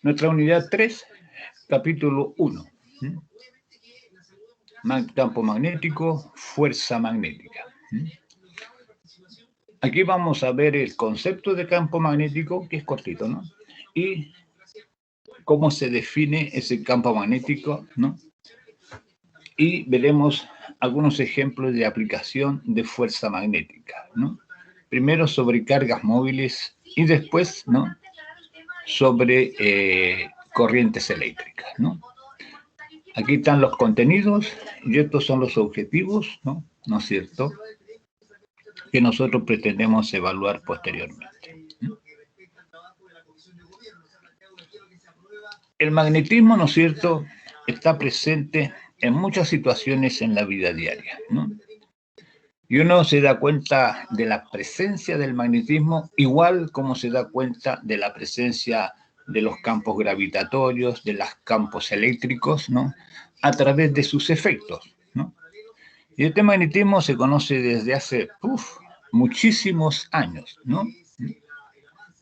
Nuestra unidad 3, capítulo 1. Campo magnético, fuerza magnética. Aquí vamos a ver el concepto de campo magnético, que es cortito, ¿no? Y cómo se define ese campo magnético, ¿no? Y veremos algunos ejemplos de aplicación de fuerza magnética, ¿no? Primero sobre cargas móviles y después, ¿no?, sobre corrientes eléctricas, ¿no? Aquí están los contenidos y estos son los objetivos, ¿no? ¿No es cierto?, que nosotros pretendemos evaluar posteriormente, ¿no? El magnetismo, ¿no es cierto?, está presente en muchas situaciones en la vida diaria, ¿no? Y uno se da cuenta de la presencia del magnetismo igual como se da cuenta de la presencia de los campos gravitatorios, de los campos eléctricos, ¿no?, a través de sus efectos, ¿no? Y este magnetismo se conoce desde hace muchísimos años, ¿no?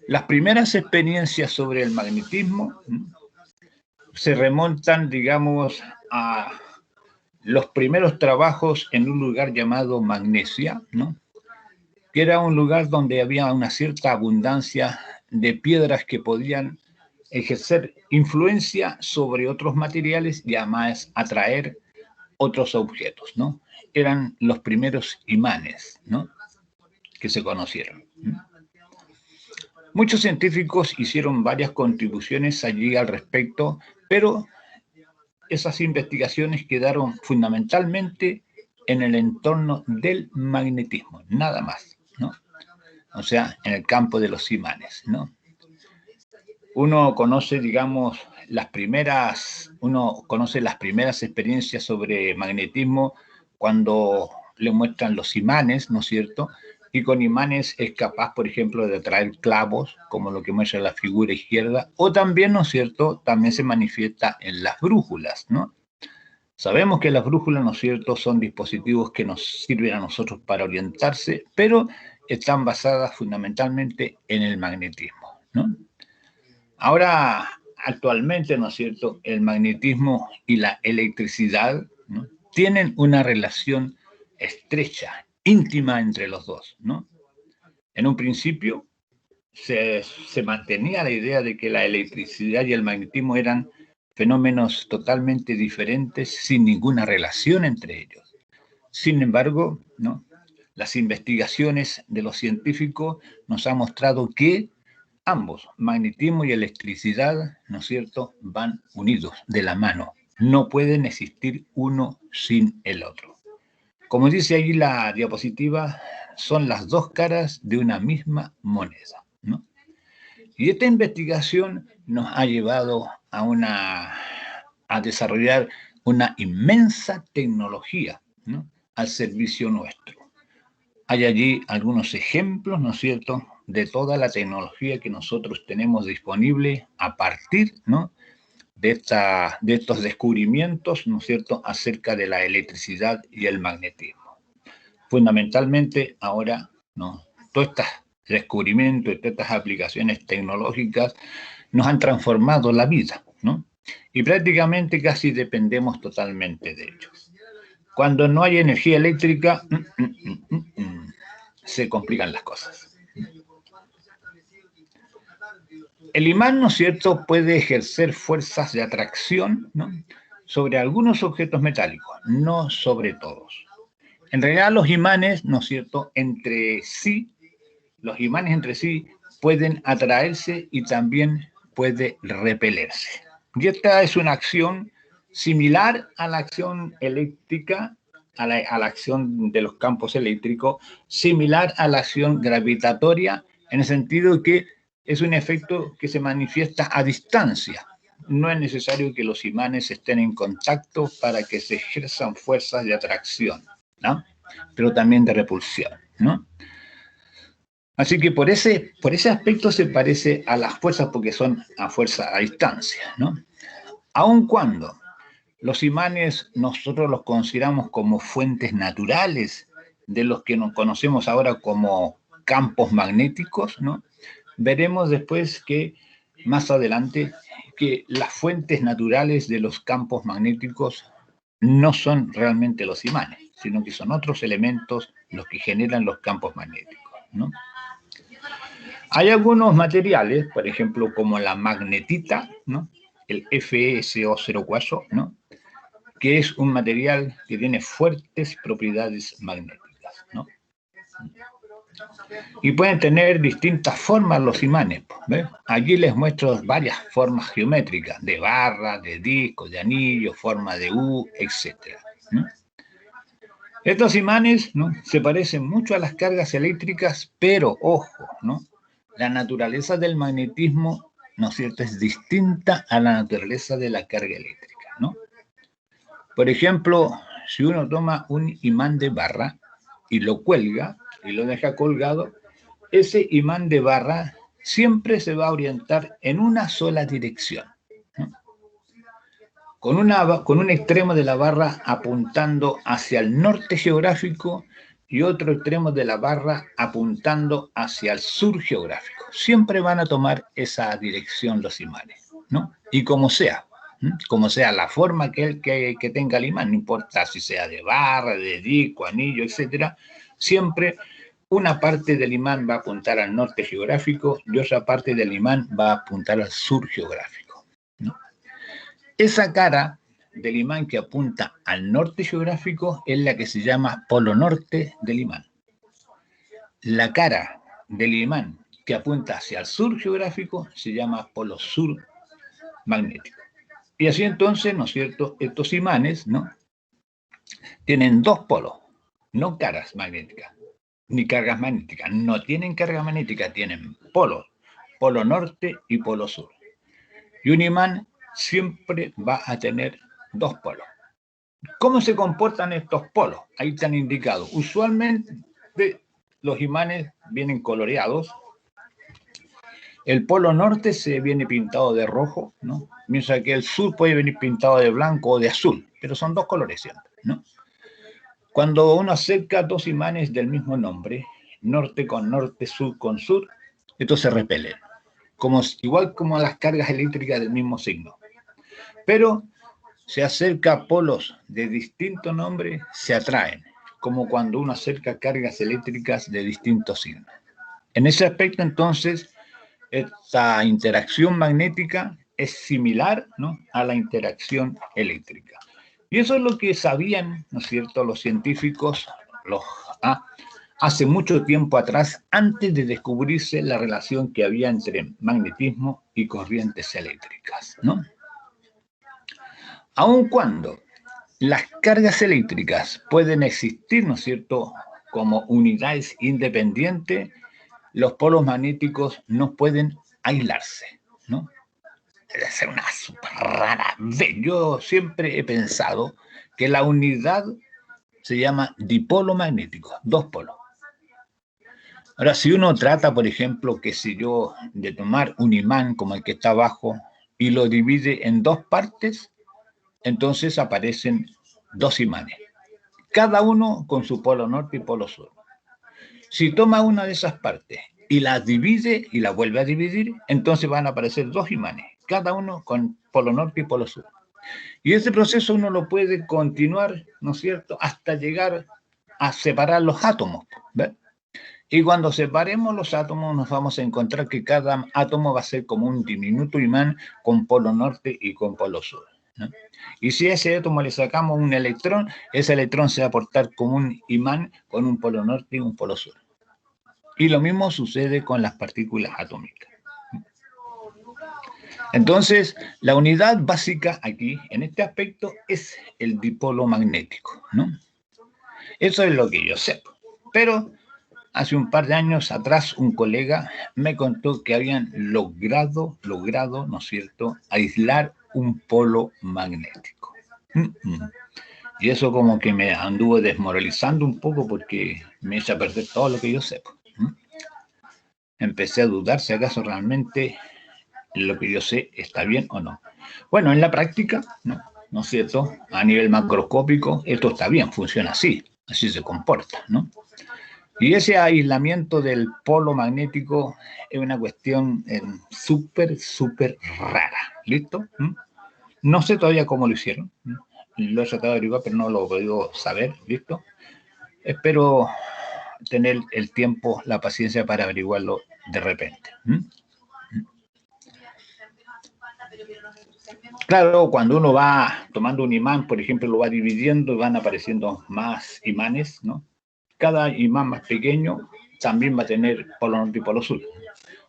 Las primeras experiencias sobre el magnetismo, ¿no?, se remontan, digamos, a los primeros trabajos en un lugar llamado Magnesia, ¿no?, que era un lugar donde había una cierta abundancia de piedras que podían ejercer influencia sobre otros materiales y además atraer otros objetos, ¿no? Eran los primeros imanes, ¿no?, que se conocieron, ¿no? Muchos científicos hicieron varias contribuciones allí al respecto, pero esas investigaciones quedaron fundamentalmente en el entorno del magnetismo, nada más, ¿no? O sea, en el campo de los imanes, ¿no? Uno conoce, digamos, las primeras experiencias sobre magnetismo cuando le muestran los imanes, ¿no es cierto? Y con imanes es capaz, por ejemplo, de atraer clavos, como lo que muestra la figura izquierda, o también, ¿no es cierto?, también se manifiesta en las brújulas, ¿no? Sabemos que las brújulas, ¿no es cierto?, son dispositivos que nos sirven a nosotros para orientarse, pero están basadas fundamentalmente en el magnetismo, ¿no? Ahora, actualmente, ¿no es cierto?, el magnetismo y la electricidad, ¿no?, tienen una relación estrecha, íntima entre los dos, ¿no? En un principio se mantenía la idea de que la electricidad y el magnetismo eran fenómenos totalmente diferentes, sin ninguna relación entre ellos. Sin embargo, ¿no?, las investigaciones de los científicos nos han mostrado que ambos, magnetismo y electricidad, ¿no es cierto?, van unidos de la mano. No pueden existir uno sin el otro. Como dice allí la diapositiva, son las dos caras de una misma moneda, ¿no? Y esta investigación nos ha llevado a desarrollar una inmensa tecnología, ¿no?, al servicio nuestro. Hay allí algunos ejemplos, ¿no es cierto?, de toda la tecnología que nosotros tenemos disponible a partir, ¿no?, de estos descubrimientos, ¿no es cierto?, acerca de la electricidad y el magnetismo. Fundamentalmente, ahora, ¿no?, todos estos descubrimientos y todas estas aplicaciones tecnológicas nos han transformado la vida, ¿no? Y prácticamente casi dependemos totalmente de ellos. Cuando no hay energía eléctrica, se complican las cosas. El imán, ¿no es cierto?, puede ejercer fuerzas de atracción, ¿no?, sobre algunos objetos metálicos, no sobre todos. En realidad, los imanes, ¿no es cierto?, los imanes entre sí pueden atraerse y también puede repelerse. Y esta es una acción similar a la acción eléctrica, a la acción de los campos eléctricos, similar a la acción gravitatoria, en el sentido que es un efecto que se manifiesta a distancia, no es necesario que los imanes estén en contacto para que se ejerzan fuerzas de atracción, ¿no? Pero también de repulsión, ¿no? Así que por ese aspecto se parece a las fuerzas porque son a fuerza a distancia, ¿no? Aun cuando los imanes nosotros los consideramos como fuentes naturales de los que nos conocemos ahora como campos magnéticos, ¿no? Veremos después que más adelante que las fuentes naturales de los campos magnéticos no son realmente los imanes, sino que son otros elementos los que generan los campos magnéticos, ¿no? Hay algunos materiales, por ejemplo, como la magnetita, ¿no? El FeSO4, ¿no? Que es un material que tiene fuertes propiedades magnéticas, ¿no? Y pueden tener distintas formas los imanes, ¿ves? Aquí les muestro varias formas geométricas, de barra, de disco, de anillo, forma de U, etc. ¿no? Estos imanes, ¿no? Se parecen mucho a las cargas eléctricas, pero ojo, ¿no? La naturaleza del magnetismo, ¿no es cierto?, es distinta a la naturaleza de la carga eléctrica, ¿no? Por ejemplo, si uno toma un imán de barra y lo cuelga y lo deja colgado, ese imán de barra siempre se va a orientar en una sola dirección, ¿no? Con un extremo de la barra apuntando hacia el norte geográfico y otro extremo de la barra apuntando hacia el sur geográfico. Siempre van a tomar esa dirección los imanes, ¿no? Y como sea la forma que tenga el imán, no importa si sea de barra, de disco, anillo, etcétera, siempre una parte del imán va a apuntar al norte geográfico y otra parte del imán va a apuntar al sur geográfico, ¿no? Esa cara del imán que apunta al norte geográfico es la que se llama polo norte del imán. La cara del imán que apunta hacia el sur geográfico se llama polo sur magnético. Y así entonces, ¿no es cierto?, estos imanes, ¿no?, tienen dos polos, no caras magnéticas, ni cargas magnéticas. No tienen carga magnética, tienen polos, polo norte y polo sur. Y un imán siempre va a tener dos polos. ¿Cómo se comportan estos polos? Ahí están indicados. Usualmente los imanes vienen coloreados. El polo norte se viene pintado de rojo, ¿no? Mientras que el sur puede venir pintado de blanco o de azul, pero son dos colores siempre, ¿no? Cuando uno acerca dos imanes del mismo nombre, norte con norte, sur con sur, estos se repelen, igual como las cargas eléctricas del mismo signo. Pero se acerca polos de distinto nombre, se atraen, como cuando uno acerca cargas eléctricas de distintos signos. En ese aspecto, entonces, esta interacción magnética es similar, ¿no?, a la interacción eléctrica. Y eso es lo que sabían, ¿no es cierto?, los científicos hace mucho tiempo atrás, antes de descubrirse la relación que había entre magnetismo y corrientes eléctricas, ¿no? Aun cuando las cargas eléctricas pueden existir, ¿no es cierto?, como unidades independientes, los polos magnéticos no pueden aislarse, ¿no? Debe ser una súper rara vez. Yo siempre he pensado que la unidad se llama dipolo magnético, dos polos. Ahora, si uno trata, por ejemplo, de tomar un imán como el que está abajo y lo divide en dos partes, entonces aparecen dos imanes, cada uno con su polo norte y polo sur. Si toma una de esas partes y la divide y la vuelve a dividir, entonces van a aparecer dos imanes, cada uno con polo norte y polo sur. Y ese proceso uno lo puede continuar, ¿no es cierto?, hasta llegar a separar los átomos, ¿ves? Y cuando separemos los átomos nos vamos a encontrar que cada átomo va a ser como un diminuto imán con polo norte y con polo sur, ¿no? Y si a ese átomo le sacamos un electrón, ese electrón se va a portar como un imán con un polo norte y un polo sur. Y lo mismo sucede con las partículas atómicas. Entonces, la unidad básica aquí, en este aspecto, es el dipolo magnético, ¿no? Eso es lo que yo sé. Pero Hace un par de años atrás un colega me contó que habían logrado, ¿no es cierto?, aislar un polo magnético. Y eso como que me anduvo desmoralizando un poco porque me echa a perder todo lo que yo sé. Empecé a dudar si acaso realmente lo que yo sé está bien o no. Bueno, en la práctica, ¿no es cierto? A nivel macroscópico, esto está bien, funciona así se comporta, ¿no? Y ese aislamiento del polo magnético es una cuestión súper rara. ¿Listo? No sé todavía cómo lo hicieron. Lo he tratado de averiguar, pero no lo he podido saber. ¿Listo? Espero tener el tiempo, la paciencia para averiguarlo de repente. Claro, cuando uno va tomando un imán, por ejemplo, lo va dividiendo y van apareciendo más imanes, ¿no? Cada imán más pequeño también va a tener polo norte y polo sur.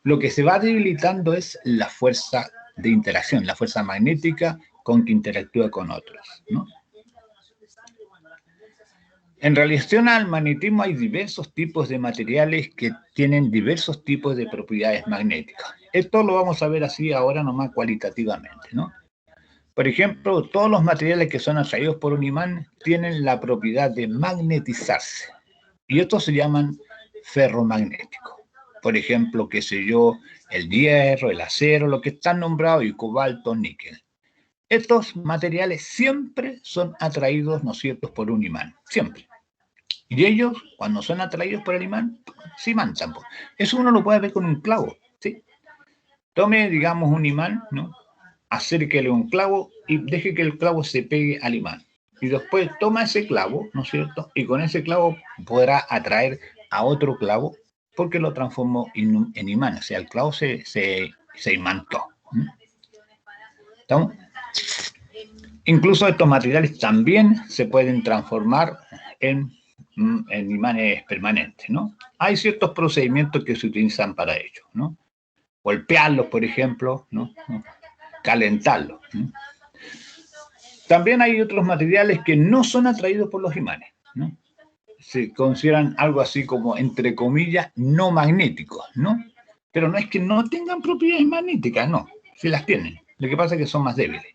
Lo que se va debilitando es la fuerza de interacción, la fuerza magnética con que interactúa con otros, ¿no? En relación al magnetismo hay diversos tipos de materiales que tienen diversos tipos de propiedades magnéticas. Esto lo vamos a ver así ahora nomás cualitativamente, ¿no? Por ejemplo, todos los materiales que son atraídos por un imán tienen la propiedad de magnetizarse. Y estos se llaman ferromagnéticos. Por ejemplo, qué sé yo, el hierro, el acero, lo que están nombrados, y cobalto, níquel. Estos materiales siempre son atraídos, ¿no es cierto?, por un imán. Siempre. Y ellos, cuando son atraídos por el imán, se imantan. Eso uno lo puede ver con un clavo, ¿sí? Tome, digamos, un imán, ¿no? Acérquele un clavo y deje que el clavo se pegue al imán. Y después toma ese clavo, ¿no es cierto? Y con ese clavo podrá atraer a otro clavo porque lo transformó en imán. O sea, el clavo se imantó. ¿Estamos? Incluso estos materiales también se pueden transformar en imanes permanentes, ¿no? Hay ciertos procedimientos que se utilizan para ello, ¿no? Golpearlos, por ejemplo, ¿no? Calentarlos, ¿no? También hay otros materiales que no son atraídos por los imanes, ¿no? Se consideran algo así como, entre comillas, no magnéticos, ¿no? Pero no es que no tengan propiedades magnéticas, no, sí las tienen. Lo que pasa es que son más débiles.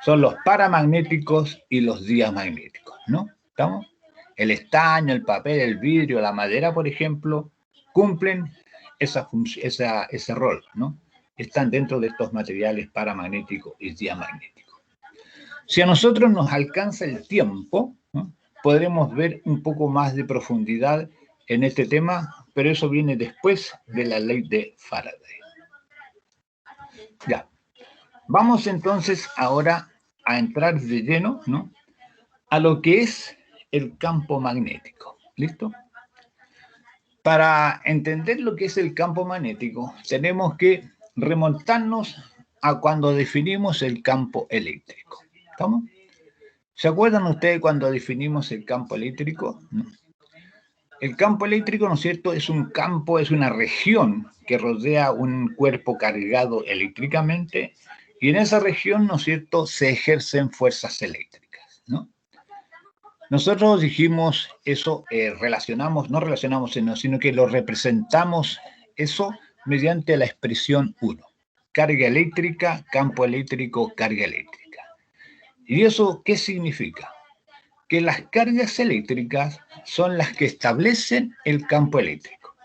Son los paramagnéticos y los diamagnéticos, ¿no? ¿Estamos? El estaño, el papel, el vidrio, la madera, por ejemplo, cumplen ese rol, ¿no? Están dentro de estos materiales paramagnéticos y diamagnéticos. Si a nosotros nos alcanza el tiempo, ¿no?, podremos ver un poco más de profundidad en este tema, pero eso viene después de la ley de Faraday. Ya. Vamos entonces ahora a entrar de lleno, ¿no?, a lo que es el campo magnético. ¿Listo? Para entender lo que es el campo magnético, tenemos que remontarnos a cuando definimos el campo eléctrico. ¿Estamos? ¿Se acuerdan ustedes cuando definimos el campo eléctrico? El campo eléctrico, ¿no es cierto?, es un campo, es una región que rodea un cuerpo cargado eléctricamente y en esa región, ¿no es cierto?, se ejercen fuerzas eléctricas, ¿no? Nosotros dijimos eso, no relacionamos, sino que lo representamos eso mediante la expresión 1. Carga eléctrica, campo eléctrico, carga eléctrica. ¿Y eso qué significa? Que las cargas eléctricas son las que establecen el campo eléctrico.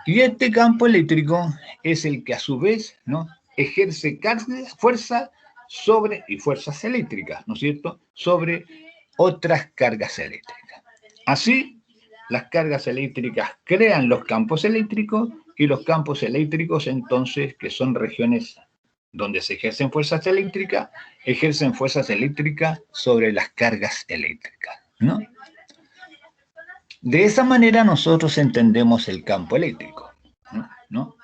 Y este campo eléctrico es el que a su vez, ¿no?, ejerce fuerza sobre, y fuerzas eléctricas, ¿no es cierto?, sobre otras cargas eléctricas. Así, las cargas eléctricas crean los campos eléctricos y los campos eléctricos, entonces, que son regiones donde se ejercen fuerzas eléctricas sobre las cargas eléctricas, ¿no? De esa manera nosotros entendemos el campo eléctrico, ¿no?,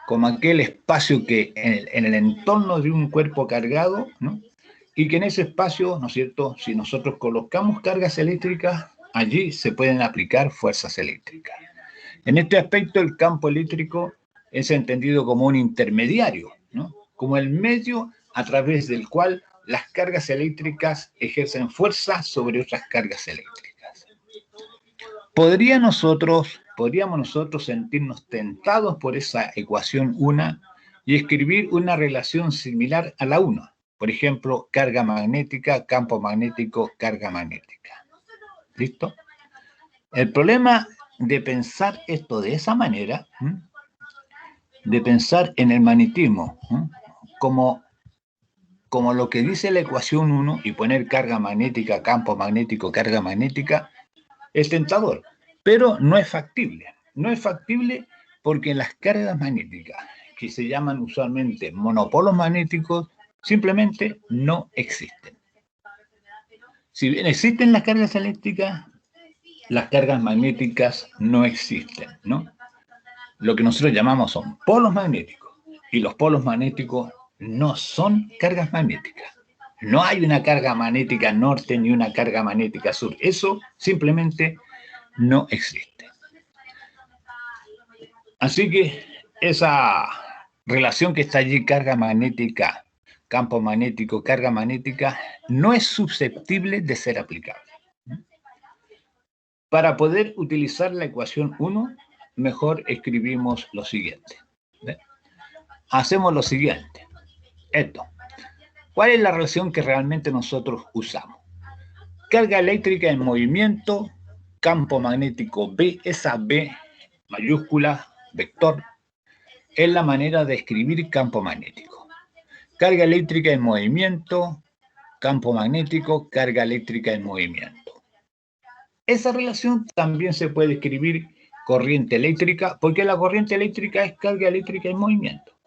como aquel espacio que en el entorno de un cuerpo cargado, ¿no?, y que en ese espacio, ¿no es cierto?, si nosotros colocamos cargas eléctricas, allí se pueden aplicar fuerzas eléctricas. En este aspecto, el campo eléctrico es entendido como un intermediario, ¿no?, como el medio a través del cual las cargas eléctricas ejercen fuerza sobre otras cargas eléctricas. Podríamos nosotros sentirnos tentados por esa ecuación 1 y escribir una relación similar a la 1. Por ejemplo, carga magnética, campo magnético, carga magnética. ¿Listo? El problema de pensar esto de esa manera, de pensar en el magnetismo como lo que dice la ecuación 1 y poner carga magnética, campo magnético, carga magnética, es tentador, pero no es factible. No es factible porque las cargas magnéticas, que se llaman usualmente monopolos magnéticos, simplemente no existen. Si bien existen las cargas eléctricas, las cargas magnéticas no existen, ¿no? Lo que nosotros llamamos son polos magnéticos, y los polos magnéticos no son cargas magnéticas. No hay una carga magnética norte ni una carga magnética sur. Eso simplemente no existe. Así que esa relación que está allí, carga magnética, campo magnético, carga magnética, no es susceptible de ser aplicable. Para poder utilizar la ecuación 1, mejor escribimos lo siguiente. Hacemos lo siguiente. Esto. ¿Cuál es la relación que realmente nosotros usamos? Carga eléctrica en movimiento, campo magnético B, esa B mayúscula, vector, es la manera de escribir campo magnético. Carga eléctrica en movimiento, campo magnético, carga eléctrica en movimiento. Esa relación también se puede escribir corriente eléctrica, porque la corriente eléctrica es carga eléctrica en movimiento.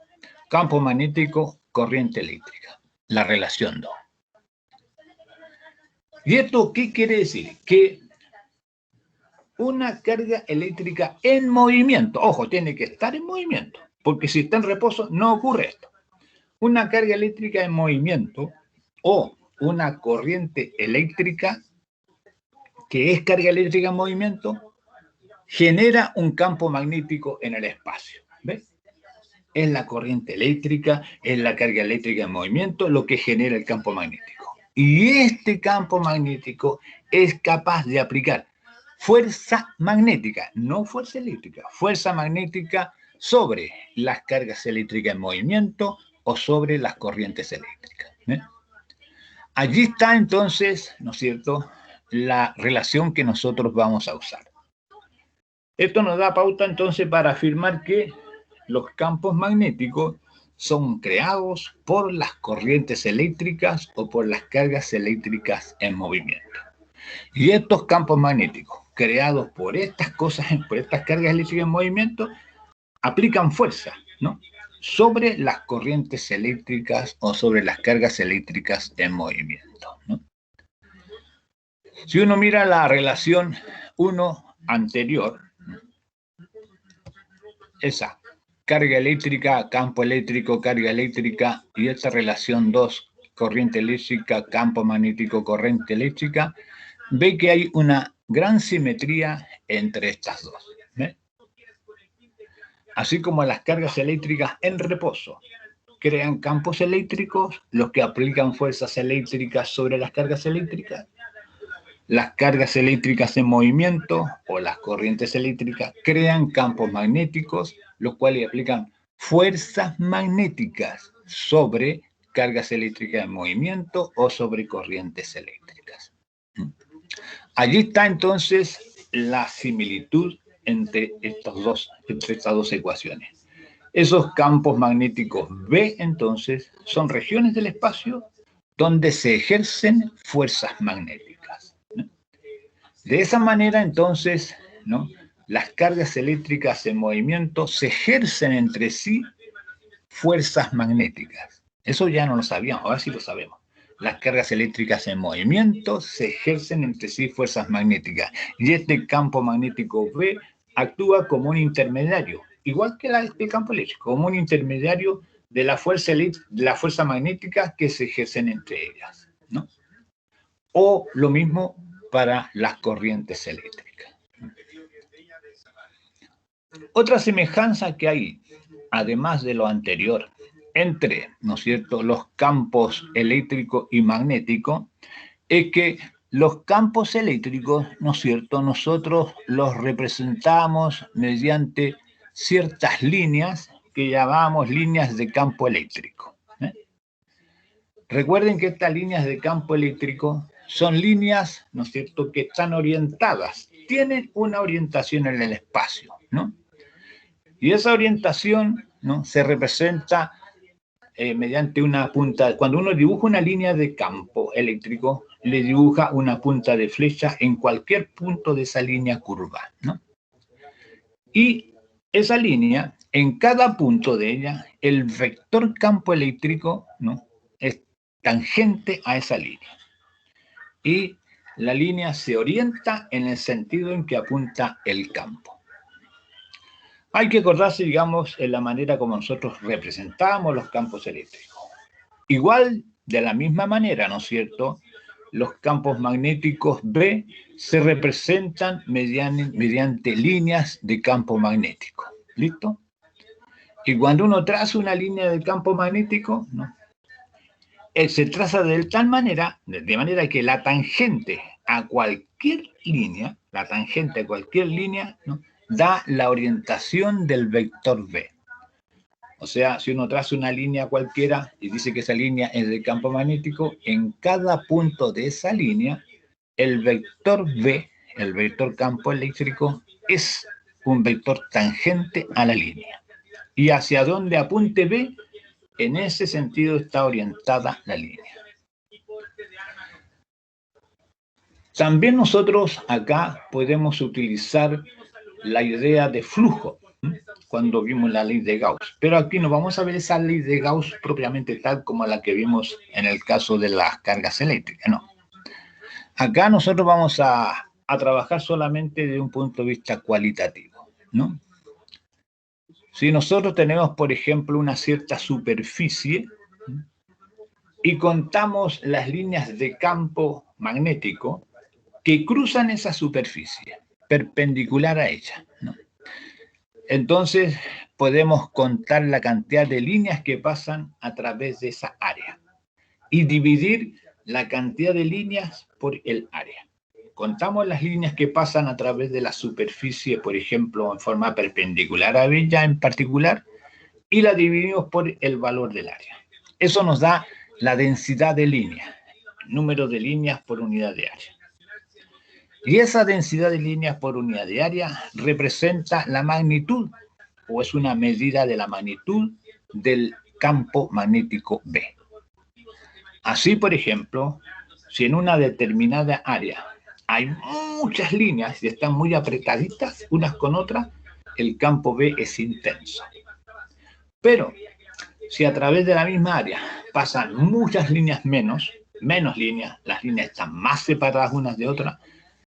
Campo magnético, corriente eléctrica. La relación 2. ¿Y esto qué quiere decir? Que una carga eléctrica en movimiento, ojo, tiene que estar en movimiento, porque si está en reposo no ocurre esto. Una carga eléctrica en movimiento o una corriente eléctrica que es carga eléctrica en movimiento genera un campo magnético en el espacio. ¿Ves? Es la corriente eléctrica, es la carga eléctrica en movimiento lo que genera el campo magnético. Y este campo magnético es capaz de aplicar fuerza magnética, no fuerza eléctrica, fuerza magnética sobre las cargas eléctricas en movimiento o sobre las corrientes eléctricas. Allí está entonces, ¿no es cierto?, la relación que nosotros vamos a usar. Esto nos da pauta entonces para afirmar que los campos magnéticos son creados por las corrientes eléctricas o por las cargas eléctricas en movimiento. Y estos campos magnéticos creados por estas cosas, por estas cargas eléctricas en movimiento, aplican fuerza, ¿no?, sobre las corrientes eléctricas o sobre las cargas eléctricas en movimiento, ¿no? Si uno mira la relación 1 anterior, esa, carga eléctrica, campo eléctrico, carga eléctrica, y esta relación 2, corriente eléctrica, campo magnético, corriente eléctrica, ve que hay una gran simetría entre estas dos. ¿Ve? Así como las cargas eléctricas en reposo crean campos eléctricos, los que aplican fuerzas eléctricas sobre las cargas eléctricas, las cargas eléctricas en movimiento o las corrientes eléctricas crean campos magnéticos, los cuales aplican fuerzas magnéticas sobre cargas eléctricas en movimiento o sobre corrientes eléctricas. Allí está entonces la similitud entre estas dos ecuaciones. Esos campos magnéticos B, entonces, son regiones del espacio donde se ejercen fuerzas magnéticas. De esa manera, entonces, ¿no?, las cargas eléctricas en movimiento se ejercen entre sí fuerzas magnéticas. Eso ya no lo sabíamos, ahora sí lo sabemos. Las cargas eléctricas en movimiento se ejercen entre sí fuerzas magnéticas. Y este campo magnético B actúa como un intermediario, igual que el campo eléctrico, como un intermediario de la fuerza magnética que se ejercen entre ellas, ¿no? O lo mismo para las corrientes eléctricas. Otra semejanza que hay, además de lo anterior, entre, ¿no es cierto?, los campos eléctrico y magnético, es que Los campos eléctricos, ¿no es cierto?, nosotros los representamos mediante ciertas líneas que llamamos líneas de campo eléctrico. Recuerden que estas líneas de campo eléctrico son líneas, ¿no es cierto?, que están orientadas, tienen una orientación en el espacio, ¿no? Y esa orientación, ¿no?, se representa mediante una punta. Cuando uno dibuja una línea de campo eléctrico, le dibuja una punta de flecha en cualquier punto de esa línea curva, ¿no? Y esa línea, en cada punto de ella, el vector campo eléctrico, ¿no?, es tangente a esa línea. Y la línea se orienta en el sentido en que apunta el campo. Hay que acordarse, digamos, en la manera como nosotros representamos los campos eléctricos. Igual, de la misma manera, ¿no es cierto?, los campos magnéticos B se representan mediante líneas de campo magnético. ¿Listo? Y cuando uno traza una línea de campo magnético, ¿no?, se traza de tal manera, que la tangente a cualquier línea, ¿no?, da la orientación del vector B. O sea, si uno traza una línea cualquiera y dice que esa línea es de campo magnético, en cada punto de esa línea, el vector B, el vector campo eléctrico, es un vector tangente a la línea. Y hacia donde apunte B, en ese sentido está orientada la línea. También nosotros acá podemos utilizar la idea de flujo, cuando vimos la ley de Gauss. Pero aquí no vamos a ver esa ley de Gauss propiamente tal como la que vimos en el caso de las cargas eléctricas, no. Acá nosotros vamos a trabajar solamente desde un punto de vista cualitativo, ¿no? Si nosotros tenemos, por ejemplo, una cierta superficie y contamos las líneas de campo magnético que cruzan esa superficie, perpendicular a ella, ¿no?, entonces podemos contar la cantidad de líneas que pasan a través de esa área y dividir la cantidad de líneas por el área. Contamos las líneas que pasan a través de la superficie, por ejemplo, en forma perpendicular a ella en particular, y la dividimos por el valor del área. Eso nos da la densidad de líneas, número de líneas por unidad de área. Y esa densidad de líneas por unidad de área representa la magnitud, o es una medida de la magnitud del campo magnético B. Así, por ejemplo, si en una determinada área hay muchas líneas y están muy apretaditas unas con otras, el campo B es intenso. Pero si a través de la misma área pasan muchas líneas menos líneas, las líneas están más separadas unas de otras,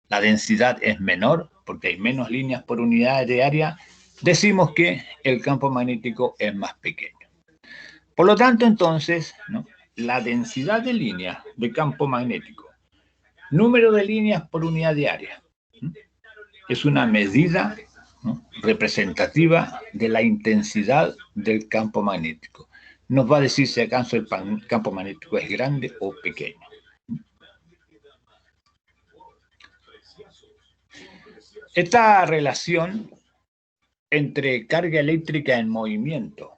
la densidad es menor porque hay menos líneas por unidad de área, decimos que el campo magnético es más pequeño. Por lo tanto, entonces, ¿no?, la densidad de líneas de campo magnético, número de líneas por unidad de área, ¿no?, es una medida, ¿no?, representativa de la intensidad del campo magnético. Nos va a decir si acaso el campo magnético es grande o pequeño. Esta relación entre carga eléctrica en movimiento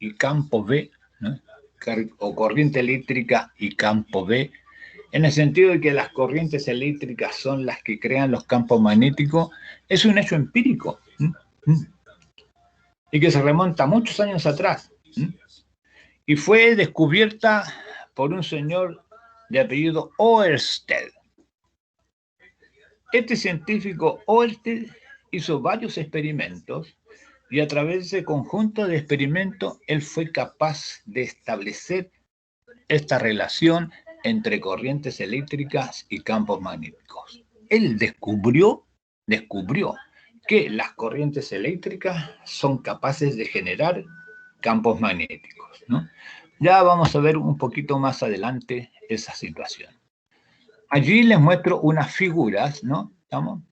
y campo B, ¿no?, o corriente eléctrica y campo B, en el sentido de que las corrientes eléctricas son las que crean los campos magnéticos, es un hecho empírico y que se remonta muchos años atrás y fue descubierta por un señor de apellido Oersted. Este científico Oersted hizo varios experimentos y a través de ese conjunto de experimentos él fue capaz de establecer esta relación entre corrientes eléctricas y campos magnéticos. Él descubrió que las corrientes eléctricas son capaces de generar campos magnéticos, ¿no? Ya vamos a ver un poquito más adelante esa situación. Allí les muestro unas figuras, ¿no?, ¿estamos?,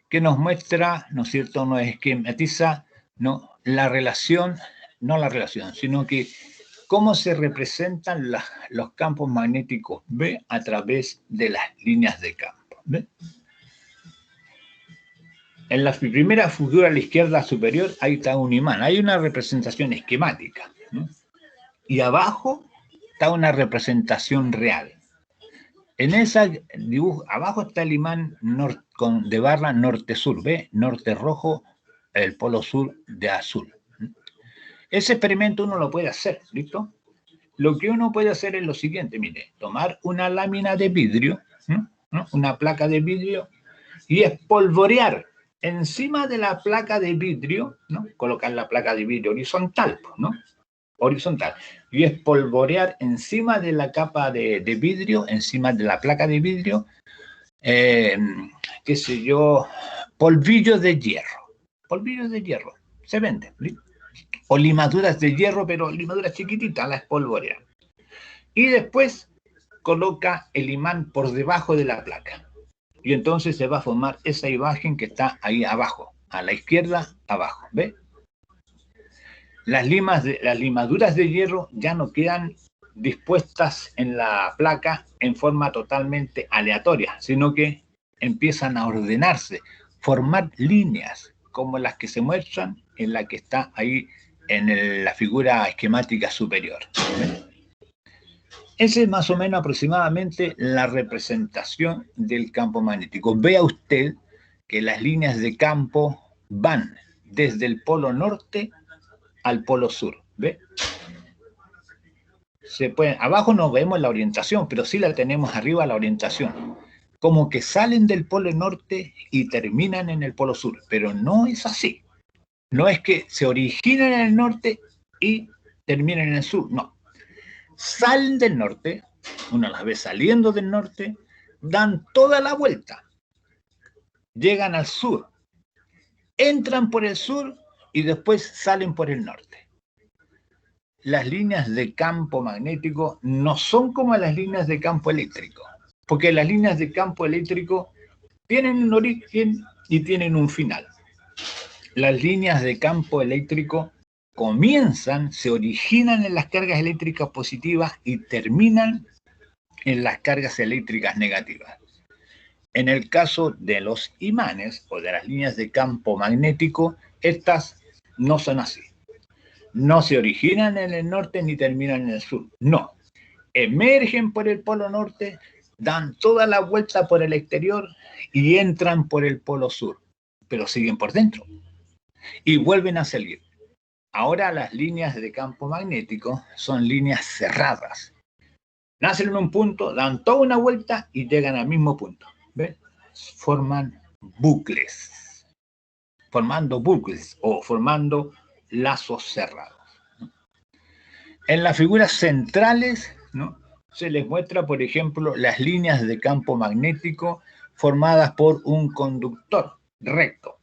que nos muestra, ¿no es cierto?, nos esquematiza, ¿no?, la relación, no la relación, sino que cómo se representan los campos magnéticos B a través de las líneas de campo. ¿Ve? En la primera figura a la izquierda superior, ahí está un imán. Hay una representación esquemática, ¿no? Y abajo está una representación real. En esa dibujo, abajo está el imán de barra norte-sur, ¿ve? Norte rojo, el polo sur de azul. Ese experimento uno lo puede hacer, ¿listo? Lo que uno puede hacer es lo siguiente, mire, tomar una lámina de vidrio, ¿no? Una placa de vidrio, y espolvorear encima de la placa de vidrio, ¿no? Colocar la placa de vidrio horizontal, ¿no? Horizontal. Y espolvorear encima de la capa de vidrio, encima de la placa de vidrio, qué sé yo, polvillos de hierro. Polvillos de hierro. Se vende. ¿Sí? O limaduras de hierro, pero limaduras chiquititas, las espolvorea. Y después coloca el imán por debajo de la placa. Y entonces se va a formar esa imagen que está ahí abajo, a la izquierda, abajo. ¿Ve? Las limaduras de hierro ya no quedan dispuestas en la placa en forma totalmente aleatoria, sino que empiezan a ordenarse, formar líneas como las que se muestran en la que está ahí en la figura esquemática superior. ¿Ve? Esa es más o menos aproximadamente la representación del campo magnético. Vea usted que las líneas de campo van desde el polo norte al polo sur. ¿Ve? Abajo no vemos la orientación, pero sí la tenemos arriba la orientación. Como que salen del polo norte y terminan en el polo sur, pero no es así. No es que se originan en el norte y terminan en el sur, no. Salen del norte, uno las ve saliendo del norte, dan toda la vuelta, llegan al sur, entran por el sur y después salen por el norte. Las líneas de campo magnético no son como las líneas de campo eléctrico, porque las líneas de campo eléctrico tienen un origen y tienen un final. Las líneas de campo eléctrico comienzan, se originan en las cargas eléctricas positivas y terminan en las cargas eléctricas negativas. En el caso de los imanes o de las líneas de campo magnético, estas no son así. No se originan en el norte ni terminan en el sur. No. Emergen por el polo norte, dan toda la vuelta por el exterior y entran por el polo sur, pero siguen por dentro y vuelven a salir. Ahora las líneas de campo magnético son líneas cerradas. Nacen en un punto, dan toda una vuelta y llegan al mismo punto. ¿Ves? Forman bucles. Formando bucles o formando lazos cerrados. En las figuras centrales, ¿no?, se les muestra, por ejemplo, las líneas de campo magnético formadas por un conductor recto.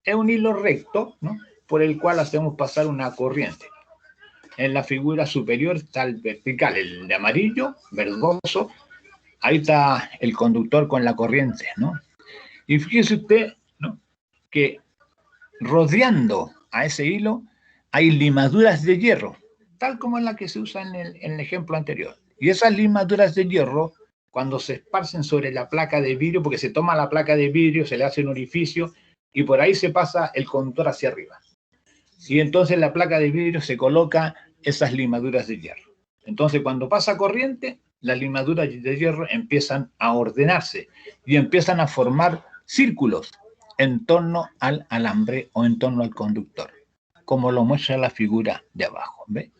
Es un hilo recto, ¿no?, por el cual hacemos pasar una corriente. En la figura superior está el vertical, el de amarillo, verdoso. Ahí está el conductor con la corriente, ¿no? Y fíjese usted, ¿no?, que rodeando a ese hilo hay limaduras de hierro, tal como en la que se usa en el ejemplo anterior. Y esas limaduras de hierro, cuando se esparcen sobre la placa de vidrio, porque se toma la placa de vidrio, se le hace un orificio y por ahí se pasa el conductor hacia arriba. Y entonces en la placa de vidrio se coloca esas limaduras de hierro. Entonces cuando pasa corriente, las limaduras de hierro empiezan a ordenarse y empiezan a formar círculos en torno al alambre o en torno al conductor, como lo muestra la figura de abajo. ¿Ve?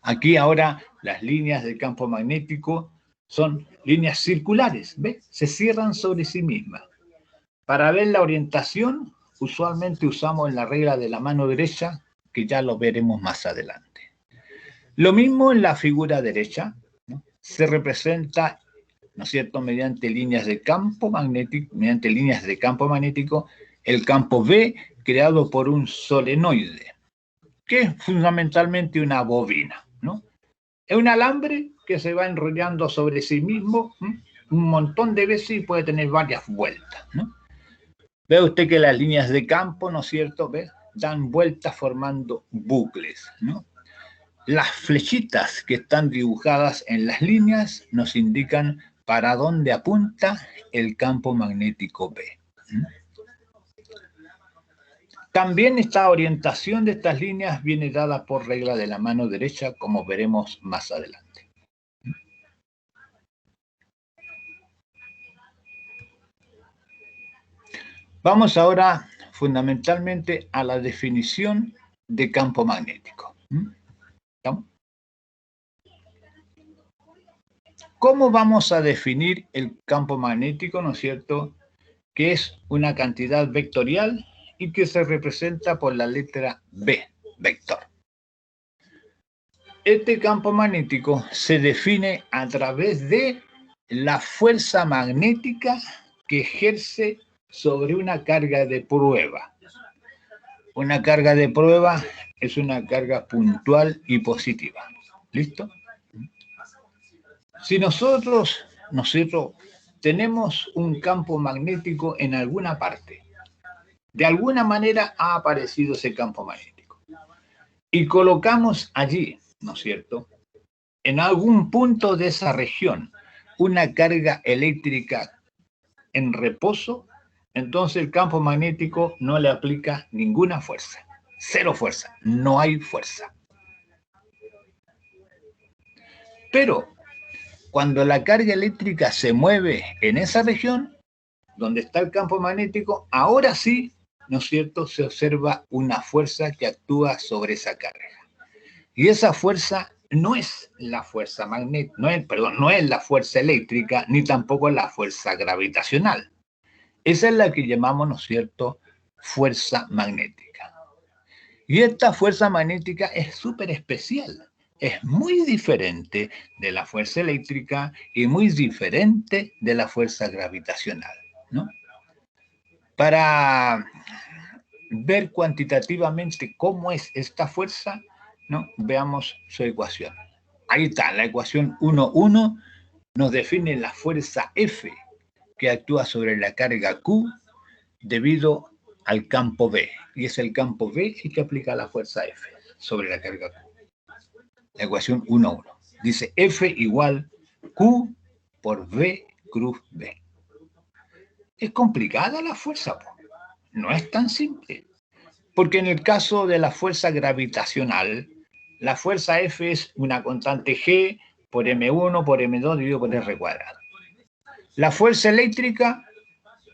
Aquí ahora las líneas del campo magnético son líneas circulares, ¿ve? Se cierran sobre sí mismas. Para ver la orientación, usualmente usamos la regla de la mano derecha, que ya lo veremos más adelante. Lo mismo en la figura derecha, ¿no? Se representa, ¿no es cierto?, mediante líneas de campo magnético, el campo B creado por un solenoide, que es fundamentalmente una bobina, ¿no? Es un alambre que se va enrollando sobre sí mismo, ¿no?, un montón de veces y puede tener varias vueltas, ¿no? Ve usted que las líneas de campo, ¿no es cierto?, ¿ve?, dan vueltas formando bucles, ¿no? Las flechitas que están dibujadas en las líneas nos indican para dónde apunta el campo magnético B. También esta orientación de estas líneas viene dada por regla de la mano derecha, como veremos más adelante. Vamos ahora fundamentalmente a la definición de campo magnético. ¿Estamos? ¿Cómo vamos a definir el campo magnético, no es cierto? Que es una cantidad vectorial y que se representa por la letra B, vector. Este campo magnético se define a través de la fuerza magnética que ejerce sobre una carga de prueba. Una carga de prueba es una carga puntual y positiva. ¿Listo? Si nosotros tenemos un campo magnético en alguna parte, de alguna manera ha aparecido ese campo magnético, y colocamos allí, ¿no es cierto?, en algún punto de esa región, una carga eléctrica en reposo, entonces el campo magnético no le aplica ninguna fuerza. Cero fuerza, no hay fuerza. Pero cuando la carga eléctrica se mueve en esa región, donde está el campo magnético, ahora sí, ¿no es cierto?, se observa una fuerza que actúa sobre esa carga. Y esa fuerza no es la fuerza magnética, no es la fuerza eléctrica, ni tampoco la fuerza gravitacional. Esa es la que llamamos, ¿no es cierto?, fuerza magnética. Y esta fuerza magnética es súper especial. Es muy diferente de la fuerza eléctrica y muy diferente de la fuerza gravitacional, ¿no? Para ver cuantitativamente cómo es esta fuerza, ¿no?, veamos su ecuación. Ahí está, la ecuación 1,1 nos define la fuerza F que actúa sobre la carga Q debido al campo B. Y es el campo B el que aplica la fuerza F sobre la carga Q. La ecuación 1,1 dice F igual Q por V cruz B. Es complicada la fuerza, no es tan simple. Porque en el caso de la fuerza gravitacional, la fuerza F es una constante G por M1 por M2 dividido por R cuadrado. La fuerza eléctrica,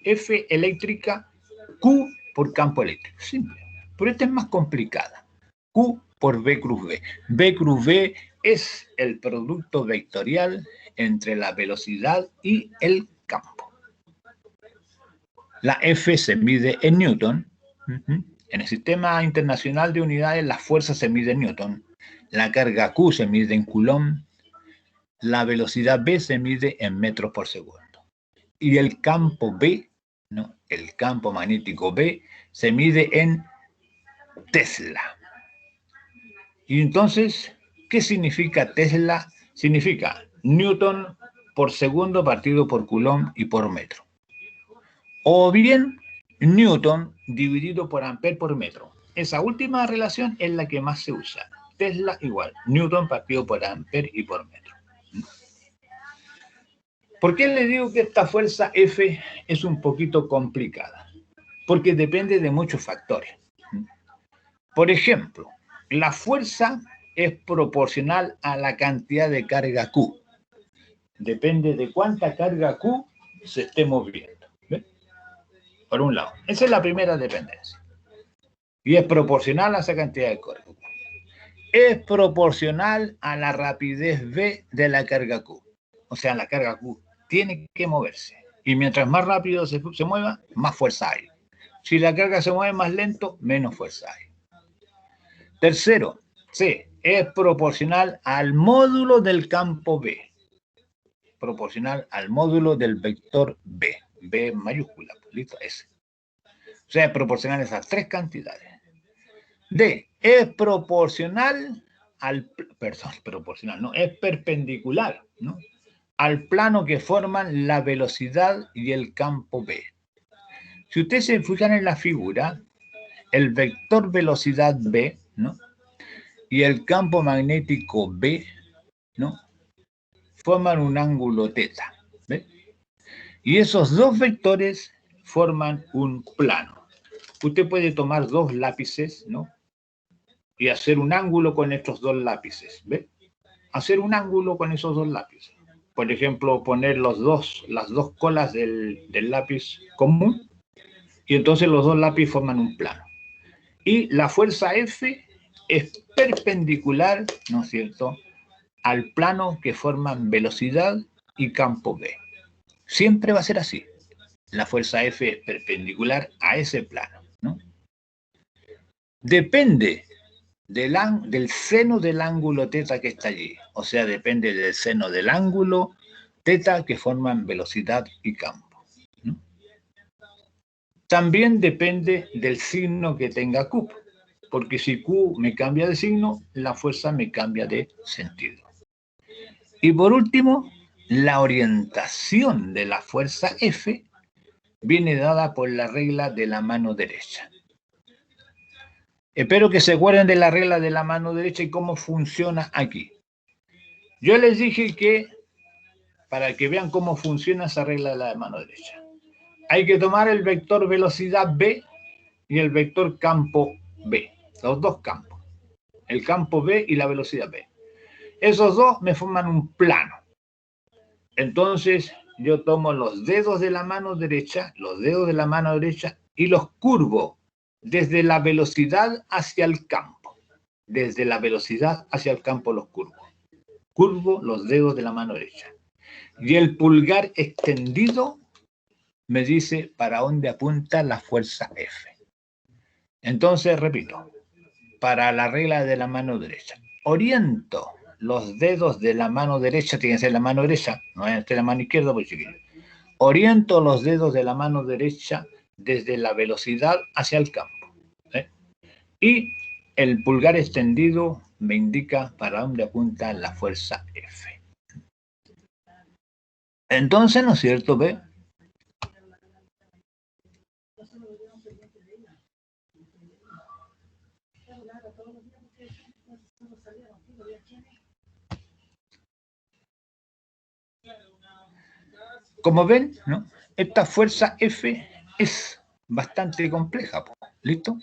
F eléctrica, Q por campo eléctrico. Simple. Pero esta es más complicada. Q por V cruz B. V cruz B es el producto vectorial entre la velocidad y el campo. La F se mide en Newton. En el sistema internacional de unidades, la fuerza se mide en Newton. La carga Q se mide en Coulomb. La velocidad B se mide en metros por segundo. Y el campo B, ¿no?, el campo magnético B, se mide en Tesla. Y entonces, ¿qué significa Tesla? Significa Newton por segundo partido por Coulomb y por metro. O bien Newton dividido por Ampere por metro. Esa última relación es la que más se usa. Tesla igual Newton partido por Ampere y por metro. ¿Por qué le digo que esta fuerza F es un poquito complicada? Porque depende de muchos factores. Por ejemplo, la fuerza es proporcional a la cantidad de carga Q. Depende de cuánta carga Q se esté moviendo. ¿Ven? Por un lado, esa es la primera dependencia. Y es proporcional a esa cantidad de carga Q. Es proporcional a la rapidez V de la carga Q. O sea, la carga Q tiene que moverse. Y mientras más rápido se mueva, más fuerza hay. Si la carga se mueve más lento, menos fuerza hay. Tercero, C, es proporcional al módulo del campo B. Proporcional al módulo del vector B. B mayúscula, listo, S. O sea, es proporcional a esas tres cantidades. D, es proporcional al, es perpendicular, ¿no?, al plano que forman la velocidad y el campo B. Si ustedes se fijan en la figura, el vector velocidad B, ¿no?, y el campo magnético B, ¿no?, forman un ángulo teta. ¿Ve? Y esos dos vectores forman un plano. Usted puede tomar dos lápices, ¿no?, y hacer un ángulo con estos dos lápices. ¿Ve? Hacer un ángulo con esos dos lápices. Por ejemplo, poner las dos colas del lápiz común, y entonces los dos lápices forman un plano. Y la fuerza F es perpendicular, ¿no es cierto?, al plano que forman velocidad y campo B. Siempre va a ser así. La fuerza F es perpendicular a ese plano, ¿no? Depende del seno del ángulo teta que está allí. O sea, depende del seno del ángulo teta que forman velocidad y campo, ¿no? También depende del signo que tenga Q, porque si Q me cambia de signo, la fuerza me cambia de sentido. Y por último, la orientación de la fuerza F viene dada por la regla de la mano derecha. Espero que se acuerden de la regla de la mano derecha y cómo funciona aquí. Yo les dije que, para que vean cómo funciona esa regla de la mano derecha, hay que tomar el vector velocidad B y el vector campo B, los dos campos, el campo B y la velocidad B. Esos dos me forman un plano. Entonces, yo tomo los dedos de la mano derecha, y los curvo desde la velocidad hacia el campo. Desde la velocidad hacia el campo los curvo. Curvo los dedos de la mano derecha. Y el pulgar extendido me dice para dónde apunta la fuerza F. Entonces, repito, para la regla de la mano derecha, oriento los dedos de la mano derecha, tiene que ser la mano derecha, no es la mano izquierda, pues chiquillo. Oriento los dedos de la mano derecha desde la velocidad hacia el campo, ¿eh? Y el pulgar extendido me indica para dónde apunta la fuerza F. Entonces, ¿no es cierto? ¿Ve? Como ven, ¿no?, esta fuerza F es bastante compleja, ¿listo?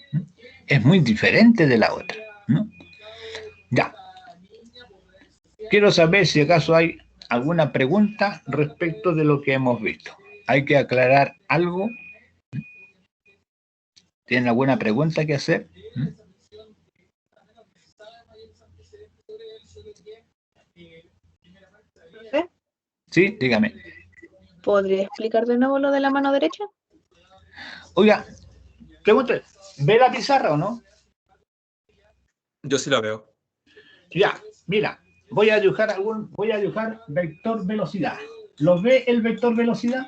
Es muy diferente de la otra, ¿no? Ya. Quiero saber si acaso hay alguna pregunta respecto de lo que hemos visto. ¿Hay que aclarar algo? ¿Tienen alguna pregunta que hacer? Sí, dígame. ¿Podría explicar de nuevo lo de la mano derecha? Oiga, pregunte, ¿ve la pizarra o no? Yo sí la veo. Ya, mira, voy a dibujar vector velocidad. ¿Lo ve el vector velocidad?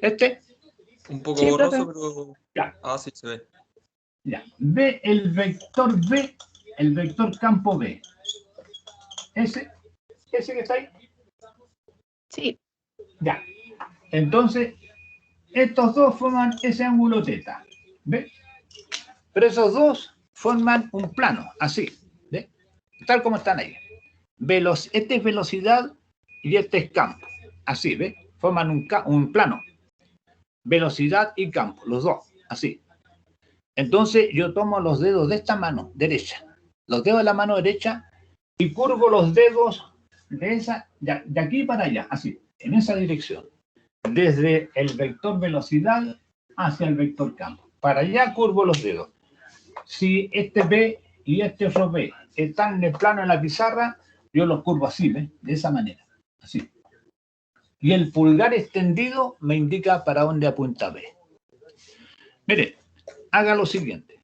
¿Este? Un poco Sí, borroso, profe. pero... Ya. Ah, sí, se ve. Ya. Ve el vector B, el vector campo B. ¿Ese que está ahí? Sí. Ya. Entonces, estos dos forman ese ángulo teta. ¿Ve? Pero esos dos forman un plano, así. ¿Ve? Tal como están ahí. Este es velocidad y este es campo. Así, ¿ve? Forman un plano. Velocidad y campo, los dos, así. Entonces yo tomo los dedos de esta mano derecha, los dedos de la mano derecha, y curvo los dedos de aquí para allá, así, en esa dirección. Desde el vector velocidad hacia el vector campo. Para allá curvo los dedos. Si este B y este otro B están en el plano en la pizarra, yo los curvo así, ¿ve? De esa manera, así. Y el pulgar extendido me indica para dónde apunta B. Mire, haga lo siguiente.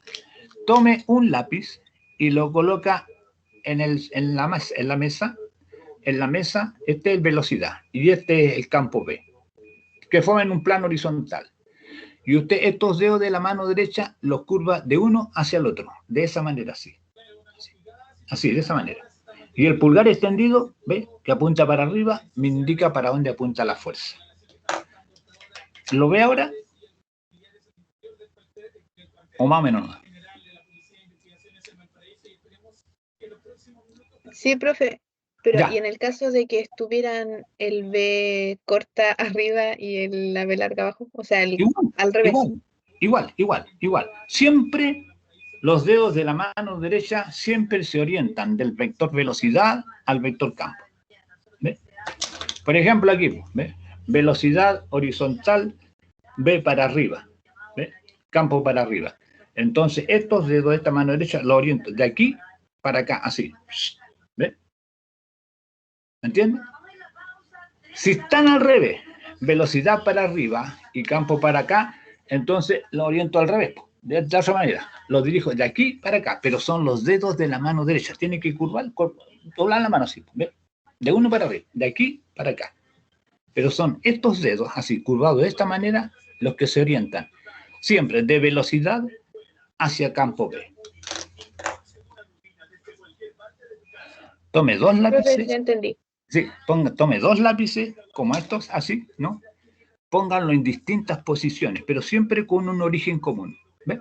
Tome un lápiz y lo coloca en la mesa. En la mesa, este es velocidad y este es el campo B, que forman un plano horizontal. Y usted estos dedos de la mano derecha los curva de uno hacia el otro, de esa manera, así. Así, de esa manera. Y el pulgar extendido, ¿ve? Que apunta para arriba, me indica para dónde apunta la fuerza. ¿Lo ve ahora? ¿O más o menos no? Sí, profe. Pero, Ya. ¿y en el caso de que estuvieran el B corta arriba y la B larga abajo? O sea, Igual, al revés. igual. Siempre los dedos de la mano derecha siempre se orientan del vector velocidad al vector campo. ¿Ve? Por ejemplo, aquí, ¿ve? Velocidad horizontal, B para arriba, ¿ve? Campo para arriba. Entonces, estos dedos de esta mano derecha los oriento de aquí para acá, así. ¿Ve? ¿Entiendes? Si están al revés, velocidad para arriba y campo para acá, entonces lo oriento al revés, de otra manera. Lo dirijo de aquí para acá, pero son los dedos de la mano derecha. Tiene que curvar, doblar la mano así, ¿ve? De uno para arriba, de aquí para acá. Pero son estos dedos, así, curvados de esta manera, los que se orientan siempre de velocidad hacia campo B. Tome dos Sí, profe, lápices. ya entendí. Sí, tome dos lápices, como estos, así, ¿no? Pónganlo en distintas posiciones, pero siempre con un origen común. ¿Ve?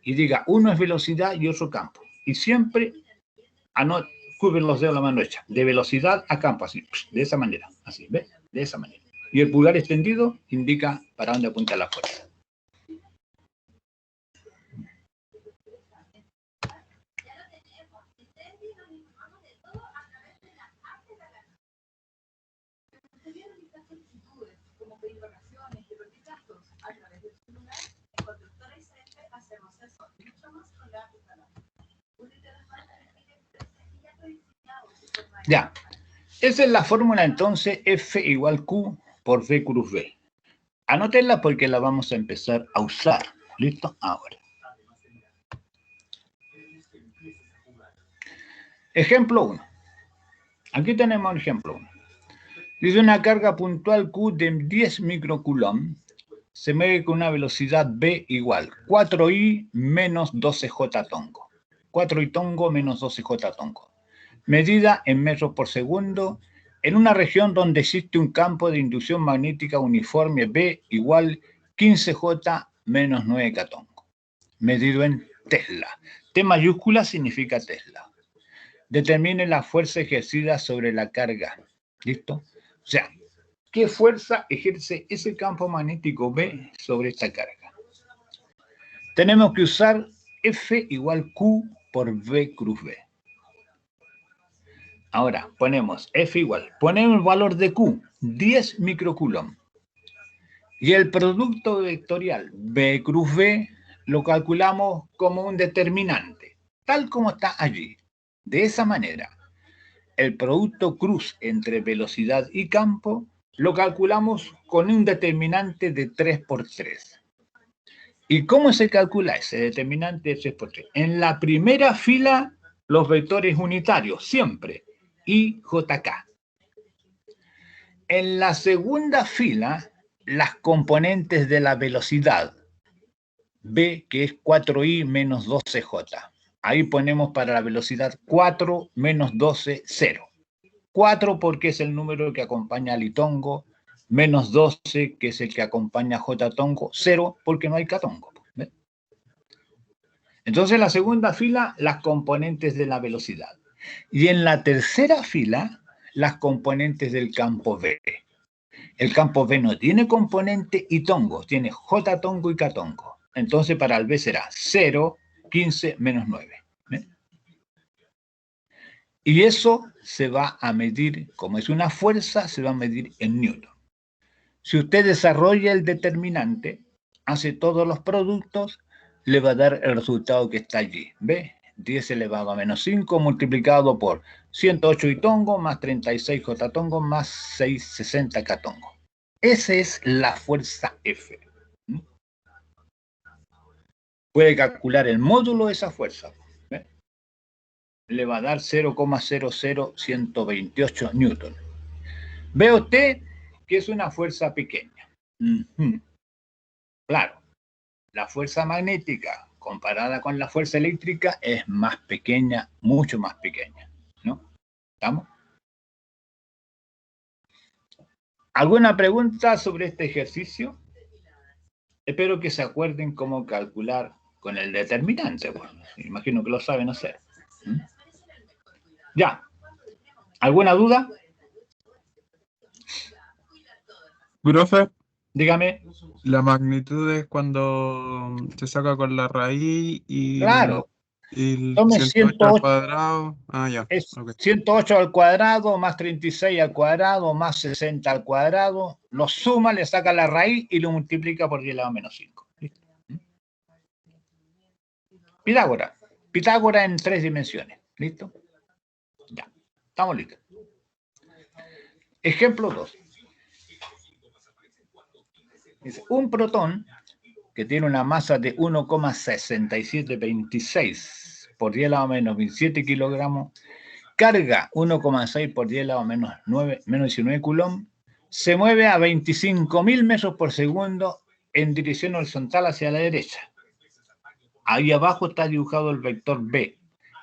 Y diga, uno es velocidad y otro campo. Y siempre cubren los dedos de la mano derecha, de velocidad a campo, así, de esa manera, así, ¿ve? De esa manera. Y el pulgar extendido indica para dónde apunta la fuerza. Ya, esa es la fórmula entonces F igual Q por V cruz V. Anótenla porque la vamos a empezar a usar. ¿Listo? Ahora. Ejemplo 1. Aquí tenemos el ejemplo 1. Dice una carga puntual Q de 10 microcoulomb se mueve con una velocidad V igual 4I menos 12J tongo. 4I tongo menos 12J tongo. Medida en metros por segundo en una región donde existe un campo de inducción magnética uniforme B igual 15J menos 9K tongo. Medido en Tesla. T mayúscula significa Tesla. Determine la fuerza ejercida sobre la carga. ¿Listo? O sea, ¿qué fuerza ejerce ese campo magnético B sobre esta carga? Tenemos que usar F igual Q por V cruz V. Ahora, ponemos F igual. Ponemos el valor de Q, 10 microcoulomb. Y el producto vectorial V cruz V lo calculamos como un determinante, tal como está allí. De esa manera, el producto cruz entre velocidad y campo lo calculamos con un determinante de 3 por 3. ¿Y cómo se calcula ese determinante de 3 por 3? En la primera fila, los vectores unitarios, siempre, I, J, K. En la segunda fila, las componentes de la velocidad, B, que es 4I menos 12J. Ahí ponemos para la velocidad 4 menos 12, 0. 4 porque es el número que acompaña al itongo, menos 12 que es el que acompaña a J tongo, 0 porque no hay K tongo. ¿Ve? Entonces en la segunda fila, las componentes de la velocidad. Y en la tercera fila, las componentes del campo V. El campo V no tiene componente y tongo, tiene J tongo y K tongo. Entonces para el B será 0, 15, menos 9. ¿Ve? Y eso se va a medir, como es una fuerza, se va a medir en Newton. Si usted desarrolla el determinante, hace todos los productos, le va a dar el resultado que está allí. ¿Ve? 10 elevado a menos 5 multiplicado por 108 y tongo más 36 J tongo más 660 K tongo. Esa es la fuerza F. Puede calcular el módulo de esa fuerza. ¿Ve? Le va a dar 0,00128 newton. Ve usted que es una fuerza pequeña. Claro, la fuerza magnética comparada con la fuerza eléctrica es más pequeña, mucho más pequeña, ¿no? ¿Estamos? ¿Alguna pregunta sobre este ejercicio? Espero que se acuerden cómo calcular con el determinante. Bueno, imagino que lo saben hacer. Ya. ¿Alguna duda? Profe, Dígame. la magnitud es cuando se saca con la raíz y Claro. el Tome 108 al 108. cuadrado. Ah, ya. Es Ok. 108 al cuadrado más 36 al cuadrado más 60 al cuadrado. Lo suma, le saca la raíz y lo multiplica por 10 elevado a menos 5. ¿Listo? Pitágoras. Pitágoras en 3 dimensiones. ¿Listo? Ya. Estamos listos. Ejemplo 2. Dice, un protón que tiene una masa de 1,6726 por 10 elevado a menos 27 kilogramos, carga 1,6 por 10 elevado a menos 19 coulomb, se mueve a 25.000 metros por segundo en dirección horizontal hacia la derecha. Ahí abajo está dibujado el vector B.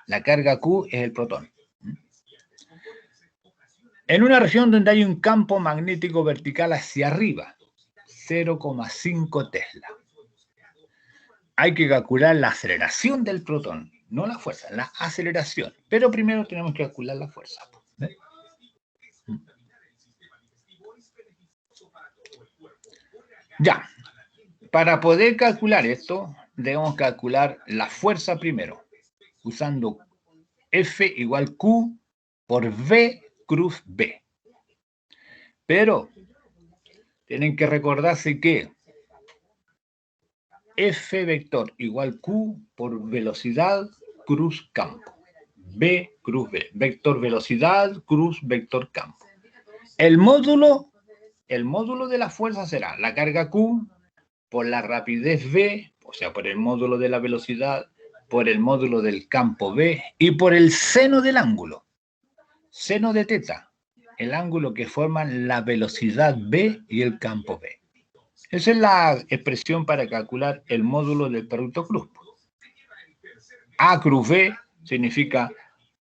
La carga Q es el protón. En una región donde hay un campo magnético vertical hacia arriba, 0,5 Tesla. Hay que calcular la aceleración del protón, no la fuerza, la aceleración. Pero primero tenemos que calcular la fuerza. ¿Ve? Ya, para poder calcular esto, debemos calcular la fuerza primero, usando F igual Q por V cruz B. Pero tienen que recordarse que F vector igual Q por velocidad cruz campo. B cruz B. Vector velocidad cruz vector campo. El módulo de la fuerza será la carga Q por la rapidez V, o sea, por el módulo de la velocidad, por el módulo del campo B y por el seno del ángulo. Seno de teta, el ángulo que forman la velocidad B y el campo B. Esa es la expresión para calcular el módulo del producto cruz. A cruz B significa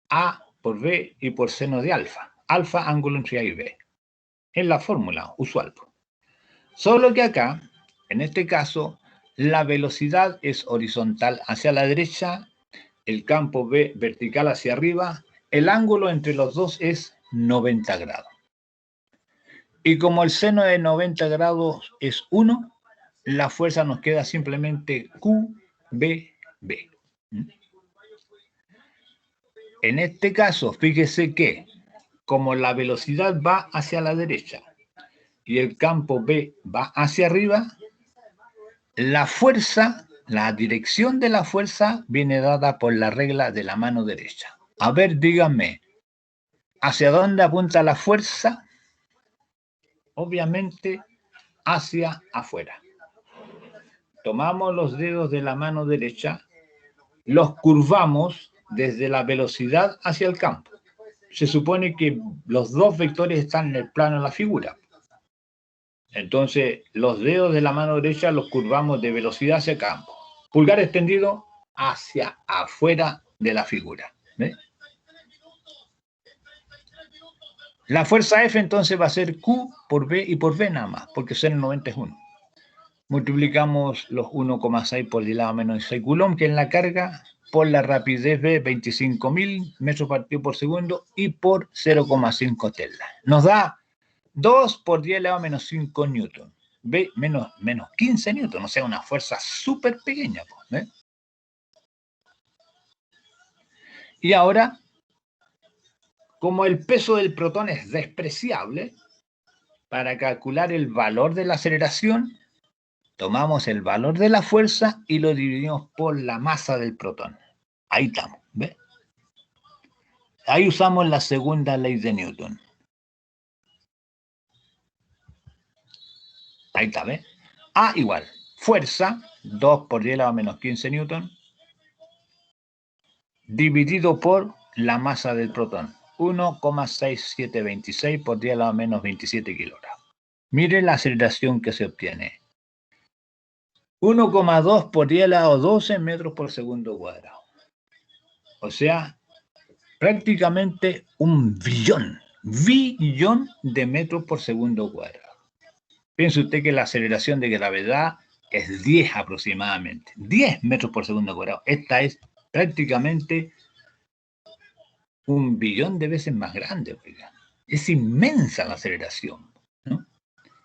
A por B y por seno de alfa. Alfa, ángulo entre A y B. Es la fórmula usual. Solo que acá, en este caso, la velocidad es horizontal hacia la derecha, el campo B vertical hacia arriba, el ángulo entre los dos es 90 grados. Y como el seno de 90 grados es 1, la fuerza nos queda simplemente QBB. En este caso, fíjese que como la velocidad va hacia la derecha y el campo B va hacia arriba, la fuerza, la dirección de la fuerza viene dada por la regla de la mano derecha. A ver, díganme, ¿hacia dónde apunta la fuerza? Obviamente hacia afuera. Tomamos los dedos de la mano derecha, los curvamos desde la velocidad hacia el campo. Se supone que los dos vectores están en el plano de la figura. Entonces, los dedos de la mano derecha los curvamos de velocidad hacia el campo. Pulgar extendido hacia afuera de la figura. ¿Ve? La fuerza F entonces va a ser Q por B y por B nada más, porque seno 90 es 1. Multiplicamos los 1,6 por 10 elevado a menos 6 coulomb, que es la carga, por la rapidez B, 25.000 metros partido por segundo, y por 0,5 Tesla. Nos da 2 por 10 elevado a menos 5 newton. B menos 15 newton, o sea, una fuerza súper pequeña. ¿Ve? Y ahora, como el peso del protón es despreciable, para calcular el valor de la aceleración, tomamos el valor de la fuerza y lo dividimos por la masa del protón. Ahí estamos, ¿ves? Ahí usamos la segunda ley de Newton. Ahí está, ¿ves? A igual, fuerza, 2 por 10 elevado a menos 15 newton, dividido por la masa del protón, 1,6726 por 10 elevado a menos 27 kilogramos. Mire la aceleración que se obtiene. 1,2 por 10 elevado a 12 metros por segundo cuadrado. O sea, prácticamente un billón de metros por segundo cuadrado. Piense usted que la aceleración de gravedad es 10 aproximadamente, 10 metros por segundo cuadrado. Esta es prácticamente 1 billón de veces más grande, oiga. Es inmensa la aceleración, ¿no?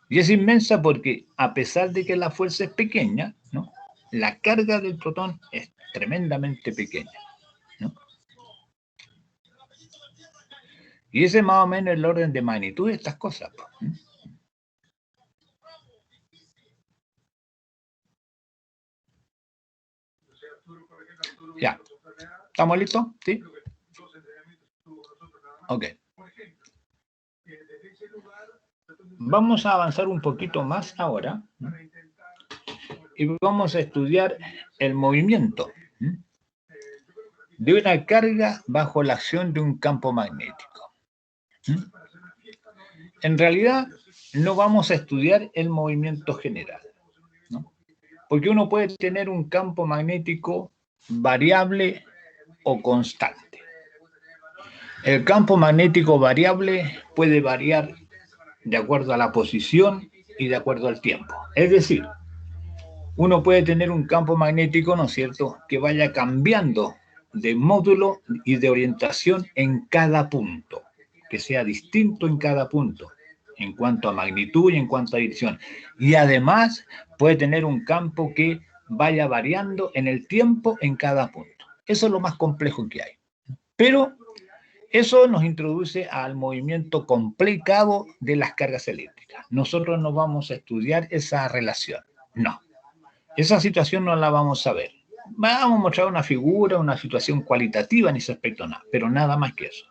Y es inmensa porque, a pesar de que la fuerza es pequeña, ¿no?, la carga del protón es tremendamente pequeña, ¿no? Y ese es más o menos el orden de magnitud de estas cosas, ¿no? Ya. ¿Estamos listos? ¿Sí? Ok. Vamos a avanzar un poquito más ahora, ¿no?, y vamos a estudiar el movimiento, ¿no?, de una carga bajo la acción de un campo magnético, ¿no? En realidad, no vamos a estudiar el movimiento general, ¿no?, porque uno puede tener un campo magnético variable o constante. El campo magnético variable puede variar de acuerdo a la posición y de acuerdo al tiempo. Es decir, uno puede tener un campo magnético, ¿no es cierto?, que vaya cambiando de módulo y de orientación en cada punto, que sea distinto en cada punto, en cuanto a magnitud y en cuanto a dirección. Y además puede tener un campo que vaya variando en el tiempo en cada punto. Eso es lo más complejo que hay. Pero eso nos introduce al movimiento complicado de las cargas eléctricas. Nosotros no vamos a estudiar esa relación, no. Esa situación no la vamos a ver. Vamos a mostrar una figura, una situación cualitativa en ese aspecto, nada, pero nada más que eso.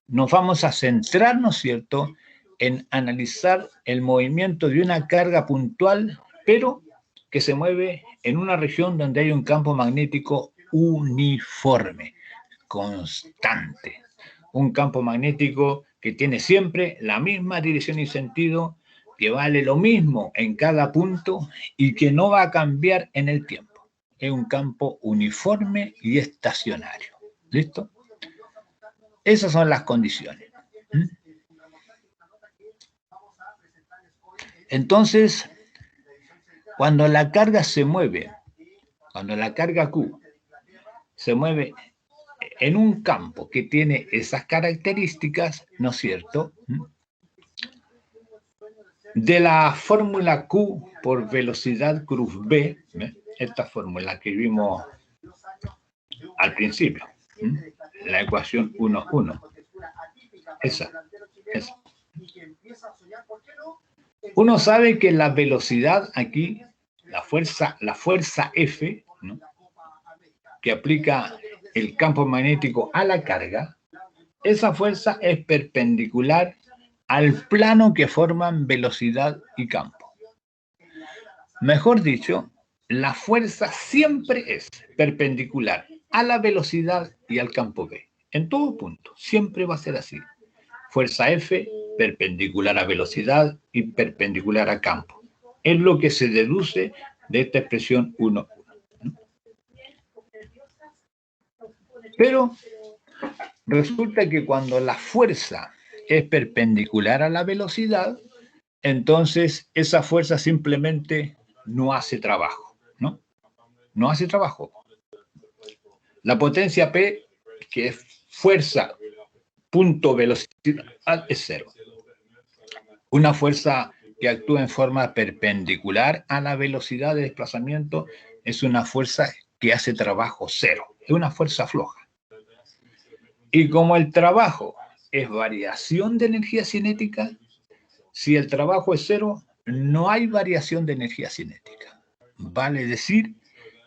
Nos vamos a centrar, ¿no es cierto?, en analizar el movimiento de una carga puntual, pero que se mueve en una región donde hay un campo magnético uniforme, constante. Un campo magnético que tiene siempre la misma dirección y sentido, que vale lo mismo en cada punto y que no va a cambiar en el tiempo. Es un campo uniforme y estacionario. ¿Listo? Esas son las condiciones. Entonces, cuando la carga se mueve, cuando la carga Q se mueve en un campo que tiene esas características, ¿no es cierto?, de la fórmula Q por velocidad cruz B, esta fórmula que vimos al principio, la ecuación 1,1, esa. Uno sabe que la velocidad aquí, la fuerza F, ¿no?, que aplica el campo magnético a la carga, esa fuerza es perpendicular al plano que forman velocidad y campo. Mejor dicho, la fuerza siempre es perpendicular a la velocidad y al campo B. En todo punto, siempre va a ser así. Fuerza F perpendicular a velocidad y perpendicular a campo. Es lo que se deduce de esta expresión 1,1. Pero resulta que cuando la fuerza es perpendicular a la velocidad, entonces esa fuerza simplemente no hace trabajo, ¿no? No hace trabajo. La potencia P, que es fuerza punto velocidad, es cero. Una fuerza que actúa en forma perpendicular a la velocidad de desplazamiento es una fuerza que hace trabajo cero. Es una fuerza floja. Y como el trabajo es variación de energía cinética, si el trabajo es cero, no hay variación de energía cinética. Vale decir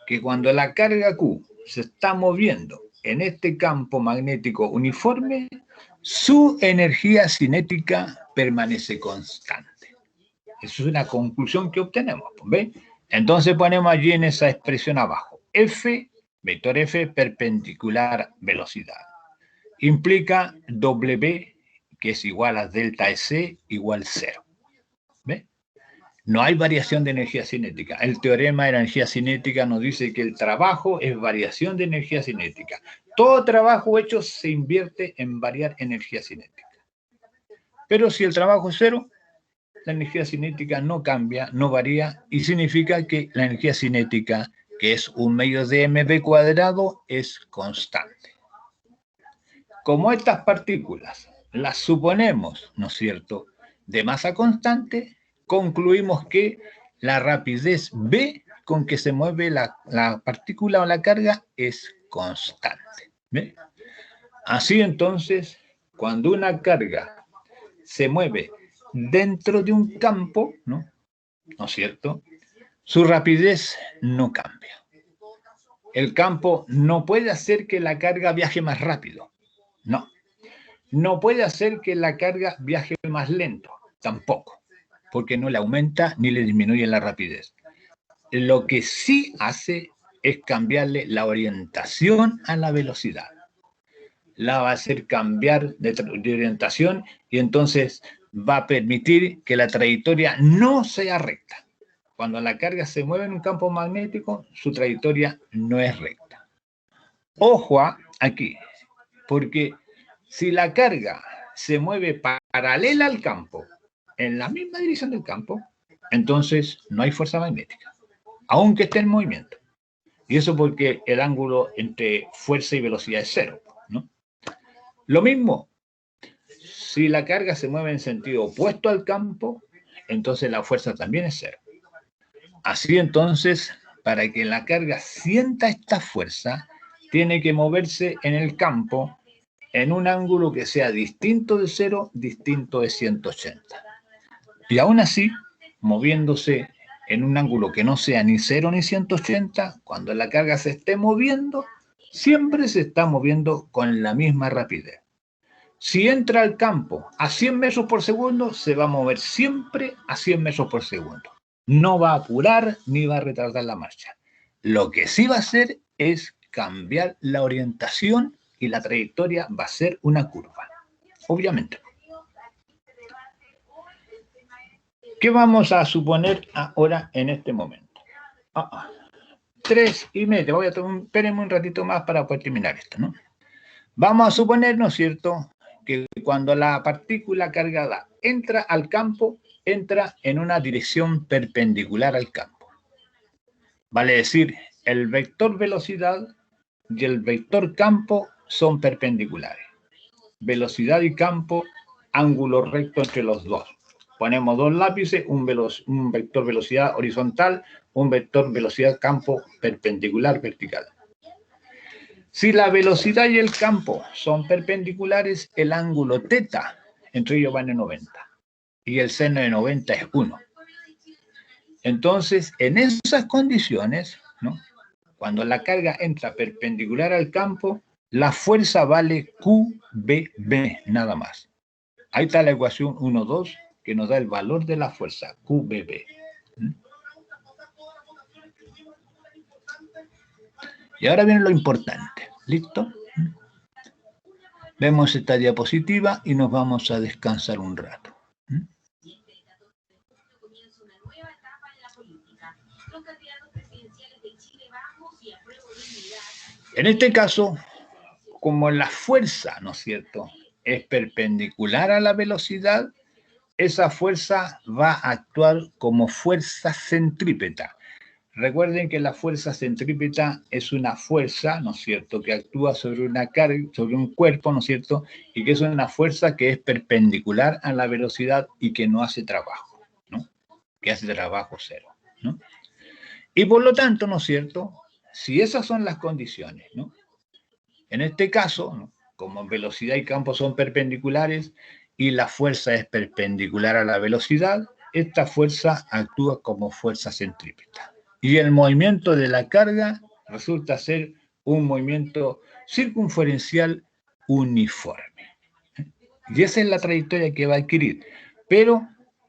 que cuando la carga Q se está moviendo en este campo magnético uniforme, su energía cinética permanece constante. Esa es una conclusión que obtenemos, ¿ves? Entonces ponemos allí en esa expresión abajo, F, vector F perpendicular velocidad. Implica W, que es igual a delta EC, igual 0. ¿Ves? No hay variación de energía cinética. El teorema de la energía cinética nos dice que el trabajo es variación de energía cinética. Todo trabajo hecho se invierte en variar energía cinética. Pero si el trabajo es cero, la energía cinética no cambia, no varía, y significa que la energía cinética, que es 1 medio de mv², es constante. como estas partículas las suponemos, ¿no es cierto?, de masa constante, concluimos que la rapidez v con que se mueve la partícula o la carga es constante. ¿Ve? Así entonces, cuando una carga se mueve dentro de un campo, ¿no es cierto?, su rapidez no cambia. El campo no puede hacer que la carga viaje más rápido. No. No puede hacer que la carga viaje más lento. Tampoco. Porque no le aumenta ni le disminuye la rapidez. Lo que sí hace es cambiarle la orientación a la velocidad. La va a hacer cambiar de orientación y entonces va a permitir que la trayectoria no sea recta. Cuando la carga se mueve en un campo magnético, su trayectoria no es recta. Ojo aquí, porque si la carga se mueve paralela al campo, en la misma dirección del campo, entonces no hay fuerza magnética, aunque esté en movimiento. Y eso porque el ángulo entre fuerza y velocidad es cero, ¿no? Lo mismo, si la carga se mueve en sentido opuesto al campo, entonces la fuerza también es cero. Así entonces, para que la carga sienta esta fuerza, tiene que moverse en el campo en un ángulo que sea distinto de 0, distinto de 180. Y aún así, moviéndose en un ángulo que no sea ni 0 ni 180, cuando la carga se esté moviendo, siempre se está moviendo con la misma rapidez. Si entra al campo a 100 metros por segundo, se va a mover siempre a 100 metros por segundo. No va a apurar ni va a retardar la marcha. Lo que sí va a hacer es cambiar la orientación y la trayectoria va a ser una curva, obviamente. ¿Qué vamos a suponer ahora en este momento? 3,5. Espérenme un ratito más para poder terminar esto, ¿no? Vamos a suponer, ¿no es cierto?, que cuando la partícula cargada entra al campo, entra en una dirección perpendicular al campo. Vale decir, el vector velocidad y el vector campo son perpendiculares. Velocidad y campo, ángulo recto entre los dos. Ponemos dos lápices, un vector velocidad horizontal, un vector velocidad campo perpendicular vertical. Si la velocidad y el campo son perpendiculares, el ángulo teta entre ellos van en 90. Y el seno de 90 es 1. Entonces, en esas condiciones, ¿no?, cuando la carga entra perpendicular al campo, la fuerza vale QBB, nada más. Ahí está la ecuación 1,2 que nos da el valor de la fuerza, QBB. Y ahora viene lo importante. ¿Listo? Vemos esta diapositiva y nos vamos a descansar un rato. En este caso, como la fuerza, ¿no es cierto?, es perpendicular a la velocidad, esa fuerza va a actuar como fuerza centrípeta. Recuerden que la fuerza centrípeta es una fuerza, ¿no es cierto?, que actúa sobre una carga, sobre un cuerpo, ¿no es cierto?, y que es una fuerza que es perpendicular a la velocidad y que no hace trabajo, ¿no?, que hace trabajo cero, ¿no? Y por lo tanto, ¿no es cierto?, si esas son las condiciones, ¿no?, en este caso, ¿no?, como velocidad y campo son perpendiculares y la fuerza es perpendicular a la velocidad, esta fuerza actúa como fuerza centrípeta. Y el movimiento de la carga resulta ser un movimiento circunferencial uniforme. Y esa es la trayectoria que va a adquirir. Pero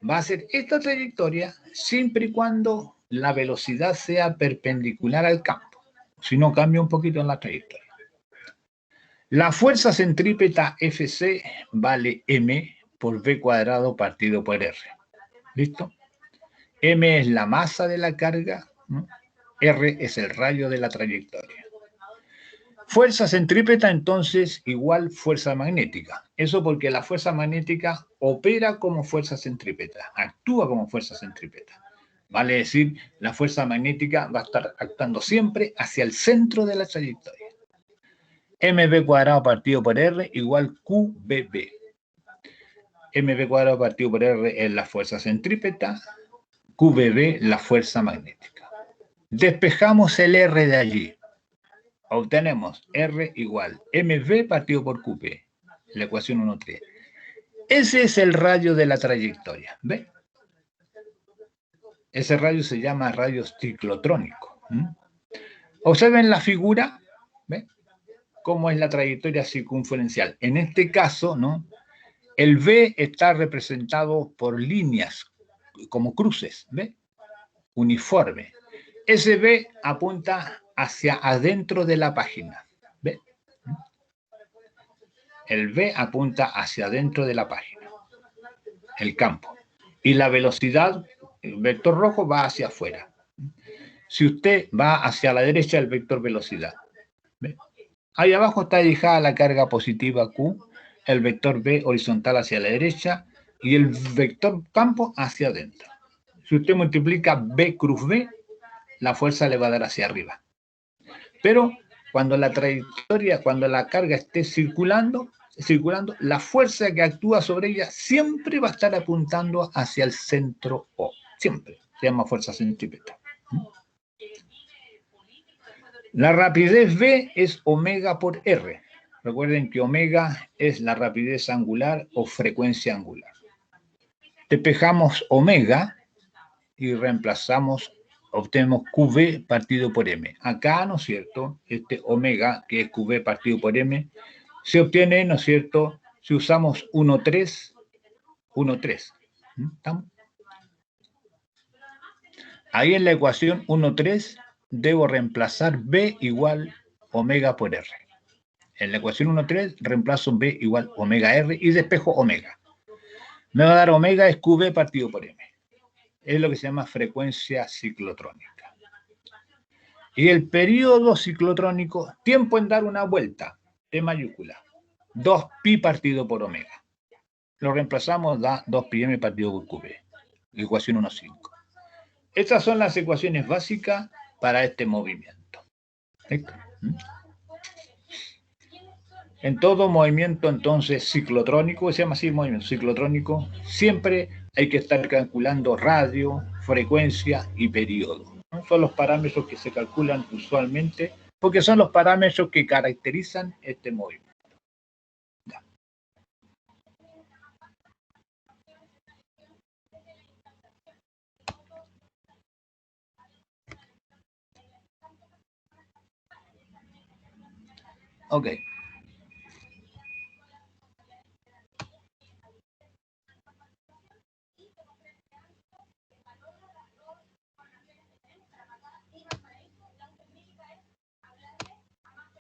va a ser esta trayectoria siempre y cuando la velocidad sea perpendicular al campo. Si no, cambia un poquito en la trayectoria. La fuerza centrípeta Fc vale m por v cuadrado partido por r. ¿Listo? M es la masa de la carga, ¿no? R es el radio de la trayectoria. Fuerza centrípeta, entonces, igual fuerza magnética. Eso porque la fuerza magnética opera como fuerza centrípeta, actúa como fuerza centrípeta. Vale decir, la fuerza magnética va a estar actuando siempre hacia el centro de la trayectoria. mv cuadrado partido por r igual qbb. mv cuadrado partido por r es la fuerza centrípeta, qbb la fuerza magnética. Despejamos el r de allí. Obtenemos r igual mv partido por qp, la ecuación 1.3. Ese es el radio de la trayectoria, ¿ve? Ese radio se llama radio ciclotrónico. Observen la figura, ¿ve? Cómo es la trayectoria circunferencial. En este caso, ¿no? El V está representado por líneas, como cruces, ¿ve? Uniforme. Ese V apunta hacia adentro de la página, ¿ve? El V apunta hacia adentro de la página, el campo. Y la velocidad, el vector rojo, va hacia afuera. Si usted va hacia la derecha, el vector velocidad, ¿ve? Ahí abajo está dibujada la carga positiva Q, el vector B horizontal hacia la derecha y el vector campo hacia adentro. Si usted multiplica B cruz B, la fuerza le va a dar hacia arriba. Pero cuando la trayectoria, cuando la carga esté circulando, la fuerza que actúa sobre ella siempre va a estar apuntando hacia el centro O. Siempre. Se llama fuerza centrípeta. La rapidez V es omega por R. Recuerden que omega es la rapidez angular o frecuencia angular. Despejamos omega y reemplazamos, obtenemos QV partido por M. Acá, ¿no es cierto? Este omega, que es QV partido por M, se obtiene, ¿no es cierto? Si usamos 1,3, 1,3. ¿Estamos? Ahí en la ecuación 1,3 debo reemplazar B igual omega por R. En la ecuación 1,3 reemplazo B igual omega R y despejo omega. Me va a dar omega es QV partido por M. Es lo que se llama frecuencia ciclotrónica. Y el periodo ciclotrónico, tiempo en dar una vuelta, E mayúscula, 2pi partido por omega. Lo reemplazamos, da 2πm partido por QV. Ecuación 1,5. Estas son las ecuaciones básicas para este movimiento. ¿Listo? En todo movimiento, entonces, ciclotrónico, se llama así movimiento ciclotrónico, siempre hay que estar calculando radio, frecuencia y periodo. ¿No? Son los parámetros que se calculan usualmente, porque son los parámetros que caracterizan este movimiento. Ya. Ok.